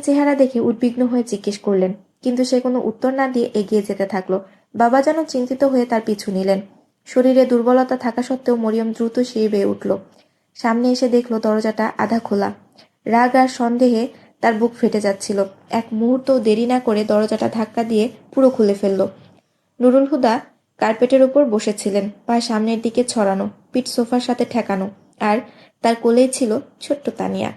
চেহারা দেখে উদ্বিগ্ন হয়ে জিজ্ঞেস করলেন, কিন্তু সে কোনো উত্তর না দিয়ে এগিয়ে যেতে থাকলো। বাবা যেন চিন্তিত হয়ে তার পিছু নিলেন। শরীরে দুর্বলতা থাকা সত্ত্বেও মরিয়ম দ্রুত সিঁড়ি বেয়ে উঠল। সামনে এসে দেখল দরজাটা আধা খোলা। রাগ আর সন্দেহে তার বুক ফেটে যাচ্ছিল। এক মুহূর্তও দেরি না করে দরজাটা ধাক্কা দিয়ে পুরো খুলে ফেলল। নুরুল হুদা কার্পেটের ওপর বসেছিলেন, পা সামনের দিকে ছড়ানো, পিঠ সোফার সাথে ঠেকানো, আর তার কোলেই ছিল ছোট্ট তানিয়া।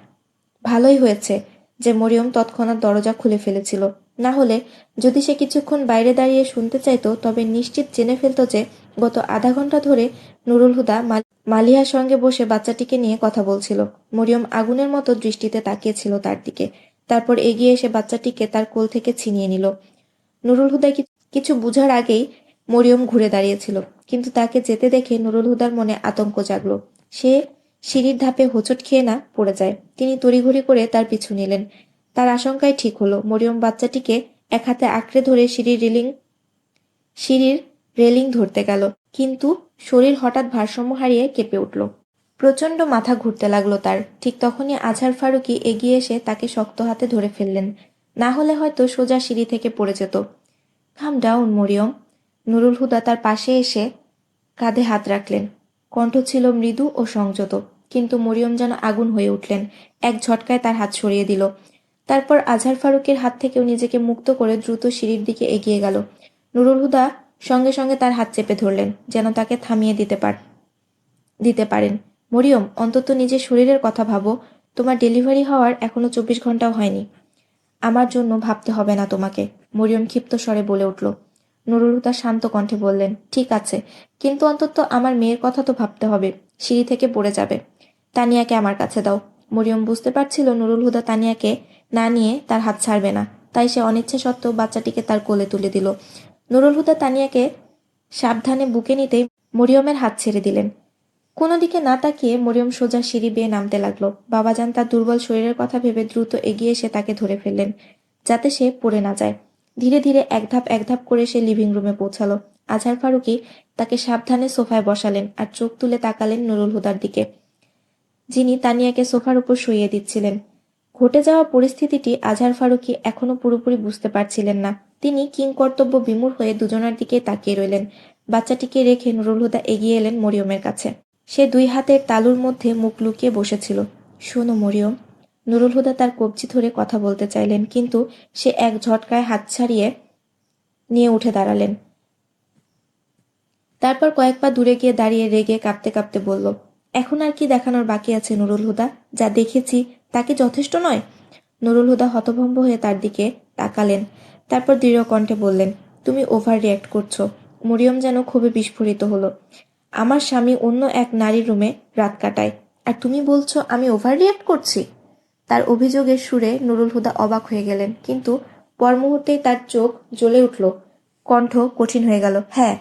ভালোই হয়েছে যে মরিয়ম তৎক্ষণাৎ দরজা খুলে ফেলেছিল। না হলে যদি সে কিছুক্ষণ বাইরে দাঁড়িয়ে শুনতে চাইতো তবে নিশ্চিত জেনে ফেলত যে গত আধা ঘন্টা ধরে নুরুল হুদা মালিহার সঙ্গে বসে বাচ্চাটিকে নিয়ে কথা বলছিল। মরিয়ম আগুনের মতো দৃষ্টিতে তাকিয়েছিল তার দিকে। তারপর এগিয়ে এসে বাচ্চাটিকে তার কোল থেকে ছিনিয়ে নিল। নুরুল হুদা কিছু বুঝার আগেই মরিয়ম ঘুরে দাঁড়িয়েছিল, কিন্তু তাকে যেতে দেখে নুরুল হুদার মনে আতঙ্ক জাগল। সে সিঁড়ির ধাপে হোঁচট খেয়ে না পড়ে যায়। তিনি তড়িঘড়ি করে তার পিছু নিলেন। তার আশঙ্কাই ঠিক হলো। মরিয়ম বাচ্চাটিকে এক হাতে আঁকড়ে ধরে সিঁড়ির রেলিং ধরতে গেল, কিন্তু শরীর হঠাৎ ভারসাম্য হারিয়ে কেঁপে উঠল। প্রচণ্ড মাথা ঘুরতে লাগলো তার। ঠিক তখনই আজহার ফারুকী এগিয়ে এসে তাকে শক্ত হাতে ধরে ফেললেন। না হলে হয়তো সোজা সিঁড়ি থেকে পড়ে যেত। কাম ডাউন মরিয়ম। নুরুল হুদা তার পাশে এসে কাঁধে হাত রাখলেন। কণ্ঠ ছিল মৃদু ও সংযত, কিন্তু মরিয়ম যেন আগুন হয়ে উঠলেন। এক ঝটকায় তার হাত সরিয়ে দিল। তারপর আজহার ফারুকের হাত থেকেও নিজেকে মুক্ত করে দ্রুত সিঁড়ির দিকে এগিয়ে গেল। নুরুল হুদা সঙ্গে সঙ্গে তার হাত চেপে ধরলেন, যেন তাকে থামিয়ে দিতে পারেন। মরিয়ম, অন্তত নিজের শরীরের কথা ভাবো। তোমার ডেলিভারি হওয়ার এখনো 24 ঘন্টাও হয়নি। আমার জন্য ভাবতে হবে না তোমাকে, মরিয়ম ক্ষিপ্ত স্বরে বলে উঠল। নুরুল হুদা শান্ত কণ্ঠে বললেন, ঠিক আছে, কিন্তু অন্তত আমার মেয়ের কথা তো ভাবতে হবে। সিঁড়ি থেকে পড়ে যাবে। তানিয়াকে আমার কাছে দাও। মরিয়ম বুঝতে পারছিল নুরুল হুদা তানিয়াকে না নিয়ে তার হাত ছাড়বে না, তাই সে অনিচ্ছা সত্ত্বেও বাচ্চাটিকে তার কোলে তুলে দিল। নুরুল হুদা তানিয়াকে সাবধানে বুকে নিতেই মরিয়মের হাত ছেড়ে দিলেন। কোনো দিকে না তাকিয়ে মরিয়ম সোজা সিঁড়ি বেয়ে নামতে লাগলো। বাবাজান তার দুর্বল শরীরের কথা ভেবে দ্রুত এগিয়ে এসে তাকে ধরে ফেললেন, যাতে সে পড়ে না যায়। ধীরে ধীরে এক ধাপ করে সে লিভিং রুমে পৌঁছালো। আজহার ফারুকী তাকে সাবধানে সোফায় বসালেন আর চোখ তুলে তাকালেন নুরুল হুদার দিকে, যিনি তানিয়াকে সোফার উপর শুইয়ে দিচ্ছিলেন। ঘটে যাওয়া পরিস্থিতিটি আজহার ফারুকী এখনো পুরোপুরি বুঝতে পারছিলেন না। তিনি কিংকর্তব্য বিমূঢ় হয়ে দুজনার দিকে তাকিয়ে রইলেন। বাচ্চাটিকে রেখে নুরুল হুদা এগিয়ে এলেন মরিয়মের কাছে। সে 2 হাতের তালুর মধ্যে মুখ লুকিয়ে বসেছিল। শোনো মরিয়ম। নুরুল হুদা তার কবজি ধরে কথা বলতে চাইলেন, কিন্তু সে এক ঝটকায় হাত ছাড়িয়ে নিয়ে উঠে দাঁড়ালেন। তারপর কয়েক পা দূরে গিয়ে দাঁড়িয়ে রেগে কাঁপতে কাঁপতে বলল, এখন আর কি দেখানোর বাকি আছে নুরুল হুদা? যা দেখেছি তা কি যথেষ্ট নয়? নুরুল হুদা হতভম্ব হয়ে তার দিকে তাকালেন। তারপর দৃঢ় কণ্ঠে বললেন, তুমি ওভার রিয়্যাক্ট করছো। মরিয়ম যেন খুবই বিস্ফোরিত হলো। আমার স্বামী অন্য এক নারীর রুমে রাত কাটায়, আর তুমি বলছো আমি ওভার রিয়্যাক্ট করছি? তার অভিযোগের সুরে নুরুল হুদা অবাক হয়ে গেলেন, কিন্তু পর মুহূর্তেই তার চোখ জ্বলে উঠল, কণ্ঠ কঠিন হয়ে গেল। হ্যাঁ,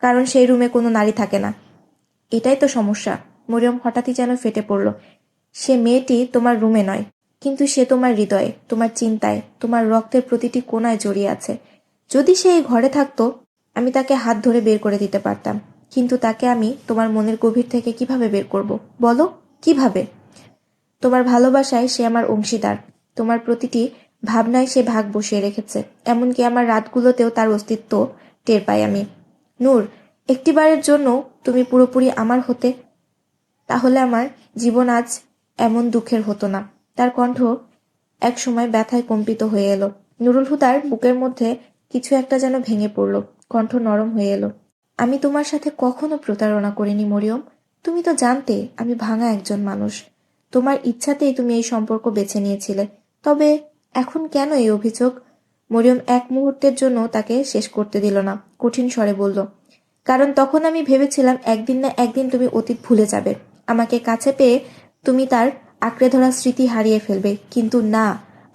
কারণ সেই রুমে কোনো নারী থাকে না। এটাই তো সমস্যা। মরিয়ম হঠাৎই যেন ফেটে পড়ল। সে মেয়েটি তোমার রুমে নয়, কিন্তু সে তোমার হৃদয়ে, তোমার চিন্তায়, তোমার রক্তের প্রতিটি কোণায় জড়িয়ে আছে। যদি সে এই ঘরে থাকতো, আমি তাকে হাত ধরে বের করে দিতে পারতাম, কিন্তু তাকে আমি তোমার মনের গভীর থেকে কিভাবে বের করব? বলো, কিভাবে? তোমার ভালোবাসায় সে আমার অংশীদার, তোমার প্রতিটি ভাবনায় সে ভাগ বসিয়ে রেখেছে, এমনকি আমার রাতগুলোতেও তার অস্তিত্ব টের পাই আমি। নূর, একটিবারের জন্য তুমি পুরোপুরি আমার হতে, তাহলে আমার জীবন আজ এমন দুঃখের হতো না। তার কণ্ঠ এক সময় ব্যথায় কম্পিত হয়ে এলো। নুরুল হুদার বুকের মধ্যে কিছু একটা যেন ভেঙে পড়ল, কণ্ঠ নরম হয়ে এলো। আমি তোমার সাথে কখনো প্রতারণা করিনি মরিয়ম। তুমি তো জানতে আমি ভাঙা একজন মানুষ। তোমার ইচ্ছাতেই তুমি এই সম্পর্ক বেছে নিয়েছিলে। তবে এখন কেন এই অভিযোগ? মরিয়ম এক মুহূর্তের জন্য তাকে শেষ করতে দিল না, কঠিন স্বরে বলল, কারণ তখন আমি ভেবেছিলাম একদিন না একদিন তুমি অতীত ভুলে যাবে, আমাকে কাছে পেয়ে তুমি তার আঁকড়ে ধরা স্মৃতি হারিয়ে ফেলবে। কিন্তু না,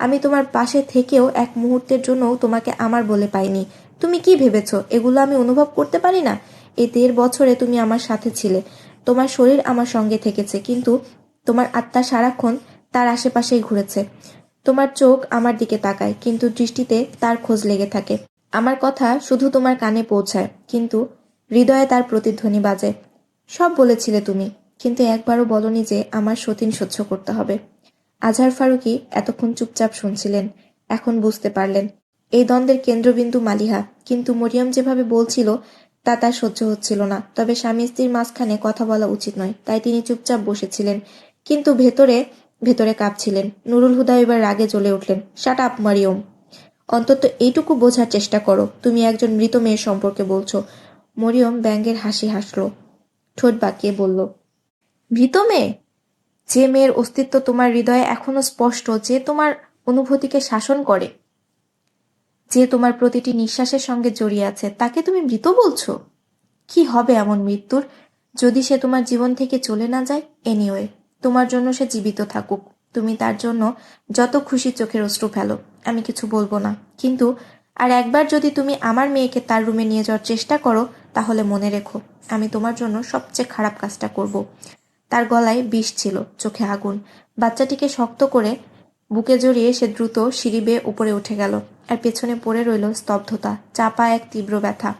আমি তোমার পাশে থেকেও এক মুহূর্তের জন্যও তোমাকে আমার বলে পাইনি। তুমি কি ভেবেছ এগুলো আমি অনুভব করতে পারি না? এই ১.৫ বছরে তুমি আমার সাথে ছিলে, তোমার শরীর আমার সঙ্গে থেকেছে, কিন্তু তোমার আত্মা সারাক্ষণ তার আশেপাশেই ঘুরেছে। তোমার চোখ আমার দিকে তাকায়, কিন্তু দৃষ্টিতে তার খোঁজ লেগে থাকে। আমার কথা শুধু তোমার কানে পৌঁছায়, কিন্তু হৃদয়ে তার প্রতিধ্বনি বাজে। সব বলেছিলে তুমি, কিন্তু একবারও বলনি যে আমার সতীন সহ্য করতে হবে। আজহার ফারুকী এতক্ষণ চুপচাপ শুনছিলেন। এখন বুঝতে পারলেন এই দ্বন্দ্বের কেন্দ্রবিন্দু মালিহা, কিন্তু মরিয়ম যেভাবে বলছিল তা তার সহ্য হচ্ছিল না। তবে স্বামী স্ত্রীর মাঝখানে কথা বলা উচিত নয়, তাই তিনি চুপচাপ বসেছিলেন, কিন্তু ভেতরে ভেতরে কাঁপছিলেন। নুরুল হুদা এবার রাগে জ্বলে উঠলেন। শাট আপ মরিয়ম, অন্তত এইটুকু বোঝার চেষ্টা করো, তুমি একজন মৃত মেয়ের সম্পর্কে বলছো। মরিয়ম ব্যঙ্গের হাসি হাসল, ঠোঁট বাঁকিয়ে বলল, মৃত মেয়ে? যে মেয়ের অস্তিত্ব তোমার হৃদয়ে এখনো স্পষ্ট, যে তোমার অনুভূতিকে শাসন করে, যে তোমার প্রতিটি নিঃশ্বাসের সঙ্গে জড়িয়ে আছে, তাকে তুমি মৃত বলছো? কি হবে এমন মৃত্যুর, যদি সে তোমার জীবন থেকে চলে না যায়? এনিওয়ে, তোমার জন্য সে জীবিত থাকুক, তুমি তার জন্য যত খুশি চোখের অশ্রু ফেলো, আমি কিছু বলবো না। কিন্তু আর একবার যদি তুমি আমার মেয়েকে তার রুমে নিয়ে যাওয়ার চেষ্টা করো, তাহলে মনে রেখো আমি তোমার জন্য সবচেয়ে খারাপ কাজটা করব। তার গলায় বিষ ছিল, চোখে আগুন। বাচ্চাটিকে শক্ত করে বুকে জড়িয়ে সে দ্রুত সিঁড়ি বেয়ে উপরে উঠে গেল, আর পেছনে পড়ে রইল স্তব্ধতা, চাপা এক তীব্র ব্যথা।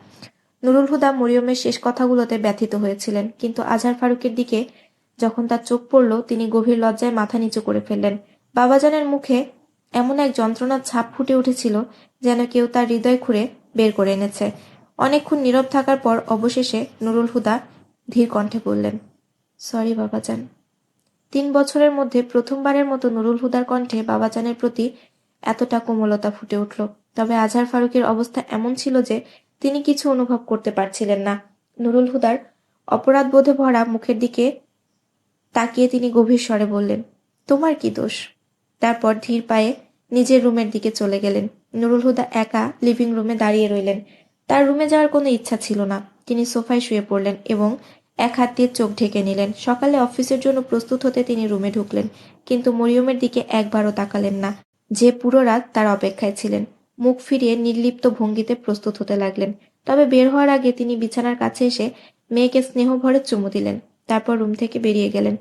নুরুল হুদা মরিয়মের শেষ কথাগুলোতে ব্যথিত হয়েছিলেন, কিন্তু আজহার ফারুকের দিকে যখন তার চোখ পড়ল, তিনি গভীর লজ্জায় মাথা নিচু করে ফেললেন। বাবাজানের মুখে এমন এক যন্ত্রণার ছাপ ফুটে উঠেছিল, যেন কেউ তার হৃদয় খুঁড়ে বের করে এনেছে। অনেকক্ষণ নীরব থাকার পর অবশেষে নুরুল হুদা ধীর কণ্ঠে বললেন, সরি বাবাজান। ৩ বছরের মধ্যে প্রথমবারের মতো নুরুল হুদার কণ্ঠে বাবাজানের প্রতি এতটা কোমলতা ফুটে উঠল। তবে আজহার ফারুকের অবস্থা এমন ছিল যে তিনি কিছু অনুভব করতে পারছিলেন না। নুরুল হুদার অপরাধবোধে ভরা মুখের দিকে তাকিয়ে তিনি গভীর স্বরে বললেন, তোমার কি দোষ? তারপর ধীর পায়ে নিজের রুমের দিকে চলে গেলেন। নুরুল হুদা একা লিভিং রুমে দাঁড়িয়ে রইলেন। তার রুমে যাওয়ার কোনো ইচ্ছা ছিল না। তিনি সোফায় শুয়ে পড়লেন এবং এক হাত দিয়ে চোখ ঢেকে নিলেন। সকালে অফিসের জন্য প্রস্তুত হতে তিনি রুমে ঢুকলেন, কিন্তু মরিয়মের দিকে একবারও তাকালেন না, যে পুরো রাত তার অপেক্ষায় ছিলেন। মুখ ফিরিয়ে নির্লিপ্ত ভঙ্গিতে প্রস্তুত হতে লাগলেন। তবে বের হওয়ার আগে তিনি বিছানার কাছে এসে মেয়েকে স্নেহভরে চুমু দিলেন, তারপর রুম থেকে বেরিয়ে গেলেন।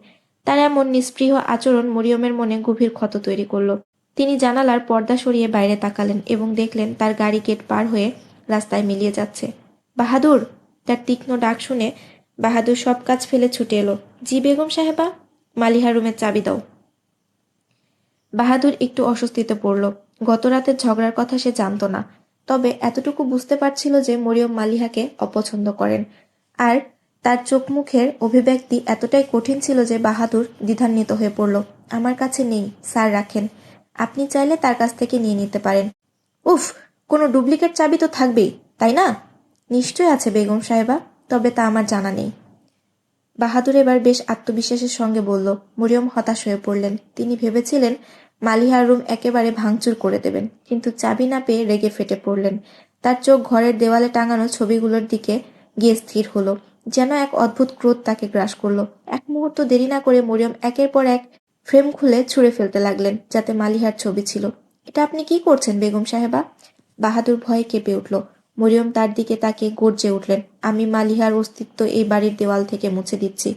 তার এমন নিস্পৃহ আচরণ মরিয়মের মনে গভীর ক্ষত তৈরি করল। তিনি জানালার পর্দা সরিয়ে বাইরে তাকালেন এবং দেখলেন তার গাড়ি গেট পার হয়ে রাস্তায় মিলিয়ে যাচ্ছে। বাহাদুর! তার তীক্ষ্ণ ডাক শুনে বাহাদুর সব কাজ ফেলে ছুটে এলো। জি বেগম সাহেবা। মালিহা রুমের চাবি দাও। বাহাদুর একটু অস্বস্তিতে পড়ল। গত রাতের ঝগড়ার কথা সে জানত না, তবে এতটুকু বুঝতে পারছিল যে মরিয়ম মালিহাকে অপছন্দ করেন, আর তার চোখ মুখের অভিব্যক্তি এতটাই কঠিন ছিল যে বাহাদুর দ্বিধান্বিত হয়ে পড়ল। আমার কাছে নেই, স্যার রাখেন, আপনি চাইলে তার কাছ থেকে নিয়ে নিতে পারেন। উফ, কোনো ডুপ্লিকেট চাবি তো থাকবেই, তাই না? নিশ্চয় আছে বেগম সাহেবা, তবে তা আমার জানা নেই। বাহাদুর এবার বেশ আত্মবিশ্বাসের সঙ্গে বলল। মরিয়ম হতাশ হয়ে পড়লেন। তিনি ভেবেছিলেন মালিহার রুম একেবারে ভাঙচুর করে দেবেন, কিন্তু চাবি না পেয়ে রেগে ফেটে পড়লেন। তার চোখ ঘরের দেওয়ালে টাঙানো ছবিগুলোর দিকে গিয়ে স্থির হলো, যেন এক অদ্ভুত ক্রোধ তাকে গ্রাস করলো। এক মুহূর্ত দেরি না করে মরিয়ম একের পর এক ফ্রেম খুলে ছুঁড়ে ফেলতে লাগলেন, যাতে মালিহার ছবি ছিল। এটা আপনি কি করছেন বেগম সাহেবা? বাহাদুর ভয়ে কেঁপে উঠল। মরিয়ম তার দিকে তাকে গর্জে উঠলেন, আমি মালিহার অস্তিত্ব এই বাড়ির দেওয়াল থেকে মুছে দিচ্ছি।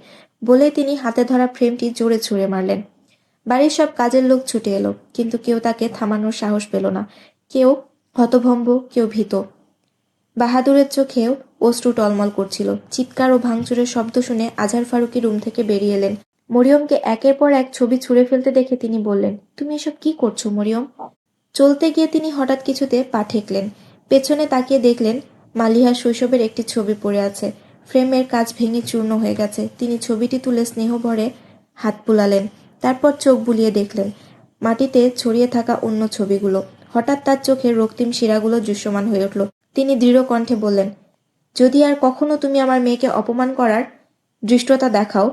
বলে তিনি হাতে ধরা ফ্রেমটি জোরে ছুঁড়ে মারলেন। বাড়ির সব কাজের লোক ছুটে এলো, কিন্তু কেউ তাকে থামানোর সাহস পেল না। কেউ হতভম্ব, কেউ ভীত। বাহাদুরের চোখেও অশ্রু টলমল করছিল। চিৎকার ও ভাঙচুরের শব্দ শুনে আজহার ফারুকী রুম থেকে বেরিয়ে এলেন। মরিয়মকে একের পর এক ছবি ছুঁড়ে ফেলতে দেখে তিনি বললেন, তুমি এসব কি করছো মরিয়ম? চলতে গিয়ে তিনি হঠাৎ কিছুতে পা ঠেকলেন। পেছনে তাকিয়ে দেখলেন মালিহার শৈশবের একটি ছবি পড়ে আছে। ফ্রেমের কাজ ভেঙে চূর্ণ হয়ে গেছে। তিনি ছবিটি তুলে স্নেহ ভরে হাত বুলালেন। তারপর চোখ বুলিয়ে দেখলেন মাটিতে ছড়িয়ে থাকা অন্য ছবিগুলো। হঠাৎ তার চোখের রক্তিম শিরাগুলো দৃশ্যমান হয়ে উঠল। তিনি দৃঢ় কণ্ঠে বললেন, যদি আর কখনো তুমি আমার মেয়েকে অপমান করার ধৃষ্টতা দেখাও,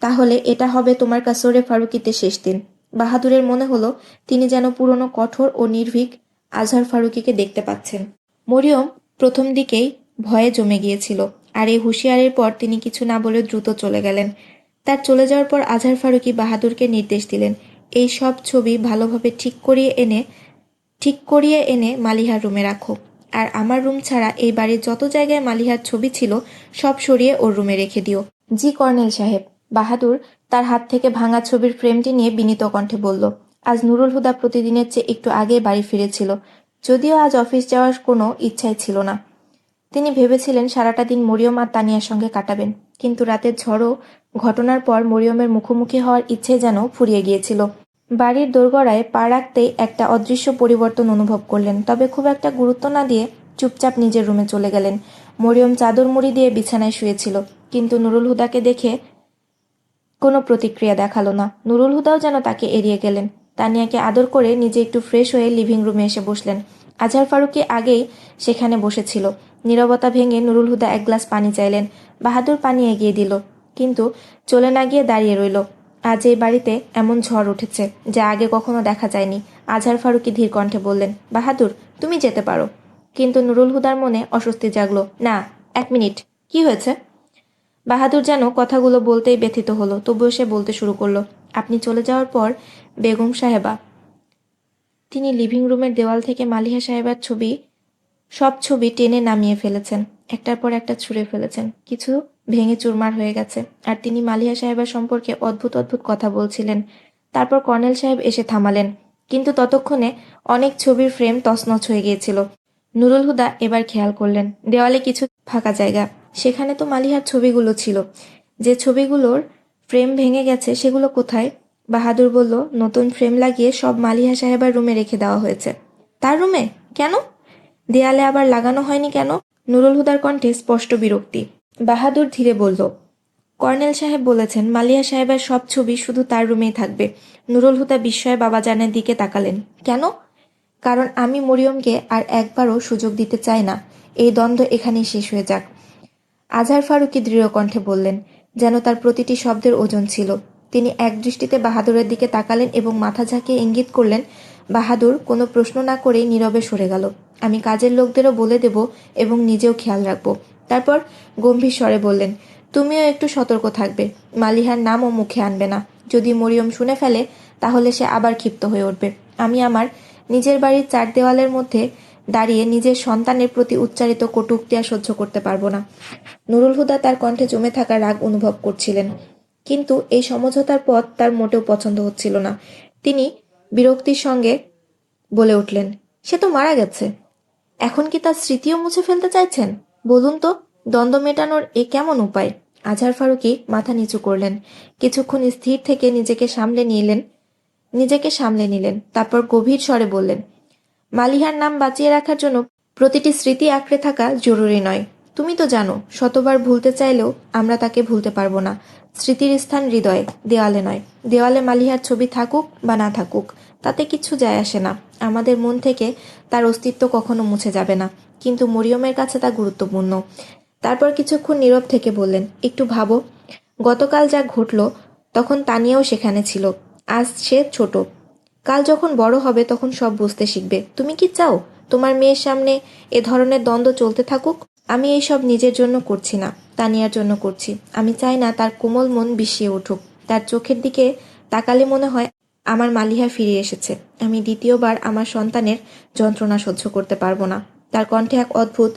তাহলে এটা হবে তোমার কাসরে ফারুকিতে শেষ দিন। বাহাদুরের মনে হলো তিনি যেন পুরনো কঠোর ও নির্ভীক আজহার ফারুকিকে দেখতে পাচ্ছেন। মরিয়ম প্রথম দিকেই ভয়ে জমে গিয়েছিল, আর এই হুঁশিয়ারির পর তিনি কিছু না বলে দ্রুত চলে গেলেন। তার চলে যাওয়ার পর আজহার ফারুকি বাহাদুরকে নির্দেশ দিলেন, এই সব ছবি ভালোভাবে ঠিক করিয়ে এনে মালিহার রুমে রাখো। আর আমার রুম ছাড়া এই বাড়ির যত জায়গায় মালিহার ছবি ছিল সব সরিয়ে ওর রুমে রেখে দিও। জি কর্নেল সাহেব। বাহাদুর তার হাত থেকে ভাঙা ছবির ফ্রেমটি নিয়ে বিনীত কণ্ঠে বলল। আজ নুরুল হুদা প্রতিদিনের চেয়ে একটু আগে বাড়ি ফিরেছিল, যদিও আজ অফিস যাওয়ার কোনো ইচ্ছাই ছিল না। তিনি ভেবেছিলেন সারাটা দিন মরিয়ম আর তানিয়ার সঙ্গে কাটাবেন, কিন্তু রাতের ঝড়ো ঘটনার পর মরিয়মের মুখোমুখি হওয়ার ইচ্ছে যেন ফুরিয়ে গিয়েছিল। বাড়ির দোরগোড়ায় পা রাখতেই একটা অদৃশ্য পরিবর্তন অনুভব করলেন, তবে খুব একটা গুরুত্ব না দিয়ে চুপচাপ নিজের রুমে চলে গেলেন। মরিয়ম চাদর মুড়ি দিয়ে বিছানায় শুয়েছিল, কিন্তু নুরুল হুদাকে দেখে কোনো প্রতিক্রিয়া দেখালো না। নুরুল হুদাও যেন তাকে এড়িয়ে গেলেন। তানিয়াকে আদর করে নিজে একটু ফ্রেশ হয়ে লিভিং রুমে এসে বসলেন। আজহার ফারুকী আগেই সেখানে বসেছিল। নীরবতা ভেঙে নুরুল হুদা এক গ্লাস পানি চাইলেন। বাহাদুর পানি এগিয়ে দিল, কিন্তু চলে না গিয়ে দাঁড়িয়ে রইল। আজ এই বাড়িতে এমন ঝড় উঠেছে যা আগে কখনো দেখা যায়নি। আজহার ফারুকী ধীর কণ্ঠে বললেন, বাহাদুর তুমি যেতে পারো। কিন্তু নুরুল হুদার মনে অস্বস্তি জাগলো। না, এক মিনিট, কি হয়েছে? বাহাদুর যেন কথাগুলো বলতেই ব্যথিত হলো, তবুও সে বলতে শুরু করলো, আপনি চলে যাওয়ার পর বেগম সাহেবা তিনি লিভিং রুমের দেওয়াল থেকে মালিহা সাহেবার সব ছবি টেনে নামিয়ে ফেলেছেন। একটার পর একটা ছুঁড়ে ফেলেছেন। কিছু ভেঙে চুরমার হয়ে গেছে। আর তিনি মালিহা সাহেবার সম্পর্কে অদ্ভুত অদ্ভুত কথা বলছিলেন। তারপর কর্নেল সাহেব এসে থামালেন, কিন্তু ততক্ষণে অনেক ছবির ফ্রেম তছনছ হয়ে গিয়েছিল। নুরুল হুদা এবার খেয়াল করলেন দেওয়ালে কিছু ফাঁকা জায়গা। সেখানে তো মালিহার ছবিগুলো ছিল। যে ছবিগুলোর ফ্রেম ভেঙে গেছে সেগুলো কোথায়? বাহাদুর বলল, নতুন ফ্রেম লাগিয়ে সব মালিহা সাহেবার রুমে রেখে দেওয়া হয়েছে। তার রুমে? কেন? দেয়ালে আবার লাগানো হয়নি কেন? নুরুল হুদার কণ্ঠে স্পষ্ট বিরক্তি। বাহাদুর ধীরে বলল, কর্নেল সাহেব বলেছেন মালিহা সাহেবের সব ছবি শুধু তার রুমেই থাকবে। নুরুল হুদা বিস্ময়ে বাবাজানের দিকে তাকালেন। কেন? কারণ আমি মরিয়মকে আর একবারও সুযোগ দিতে চাই না। এই দ্বন্দ্ব এখানেই শেষ হয়ে যাক। আজহার ফারুকী দৃঢ় কণ্ঠে বললেন, যেন তার প্রতিটি শব্দের ওজন ছিল। তিনি একদৃষ্টিতে বাহাদুরের দিকে তাকালেন এবং মাথা ঝাঁকিয়ে ইঙ্গিত করলেন। বাহাদুর কোনো প্রশ্ন না করেই নীরবে সরে গেল। আমি কাজের লোকদেরও বলে দেব এবং নিজেও খেয়াল রাখব। তারপর গম্ভীর স্বরে বললেন, তুমিও একটু সতর্ক থাকবে। মালিহার নামও মুখে আনবে না। যদি মরিয়ম শুনে ফেলে তাহলে সে আবার ক্ষিপ্ত হয়ে উঠবে। আমি আমার নিজের বাড়ির চার দেওয়ালের মধ্যে দাঁড়িয়ে নিজের সন্তানের প্রতি উচ্চারিত কটূক্তি আর সহ্য করতে পারবো না। নুরুল হুদা তার কণ্ঠে জমে থাকা রাগ অনুভব করছিলেন, কিন্তু এই সমঝোতার পথ তার মোটেও পছন্দ হচ্ছিল না। তিনি বিরক্তির সঙ্গে বলে উঠলেন, সে তো মারা গেছে। এখন কি তার স্মৃতিও মুছে ফেলতে চাইছেন? বলুন তো, দ্বন্দ্ব মেটানোর এ কেমন উপায়? আজহার ফারুকী মাথা নিচু করলেন। কিছুক্ষণ স্থির থেকে নিজেকে সামলে নিলেন। তারপর গভীর স্বরে বললেন, মালিহার নাম বাঁচিয়ে রাখার জন্য প্রতিটি স্মৃতি আঁকড়ে থাকা জরুরি নয়। তুমি তো জানো, শতবার ভুলতে চাইলেও আমরা তাকে ভুলতে পারবো না। স্মৃতির স্থান হৃদয়ে, দেওয়ালে নয়। দেওয়ালে মালিহার ছবি থাকুক বা না থাকুক তাতে কিছু যায় আসে না। আমাদের মন থেকে তার অস্তিত্ব কখনো মুছে যাবে না, কিন্তু মরিয়মের কাছে তা গুরুত্বপূর্ণ। তারপর কিছুক্ষণ নীরব থেকে বললেন, একটু ভাবো, গতকাল যা ঘটল তখন তানিয়াও সেখানে ছিল। আজ সে ছোট, কাল যখন বড় হবে তখন সব বুঝতে শিখবে। তুমি কি চাও তোমার মেয়ের সামনে এ ধরনের দ্বন্দ্ব চলতে থাকুক? আমি এই সব নিজের জন্য করছি না, তানিয়ার জন্য করছি। আমি চাই না তার কোমল মন বিষিয়ে উঠুক। তার চোখের দিকে তাকালে মনে হয় আমার মালিহা ফিরে এসেছে। আমি দ্বিতীয়বার আমার সন্তানের যন্ত্রণা সহ্য করতে পারবো না। তার কণ্ঠে এক অদ্ভুত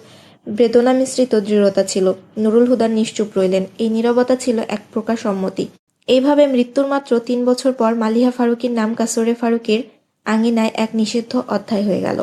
বেদনা মিশ্রিত দৃঢ়তা ছিল। নুরুল হুদা নিশ্চুপ রইলেন। এই নীরবতা ছিল এক প্রকার সম্মতি। এইভাবে মৃত্যুর মাত্র ৩ বছর পর মালিহা ফারুকীর নাম কাসরে ফারুকীর আঙিনায় এক নিষিদ্ধ অধ্যায় হয়ে গেল।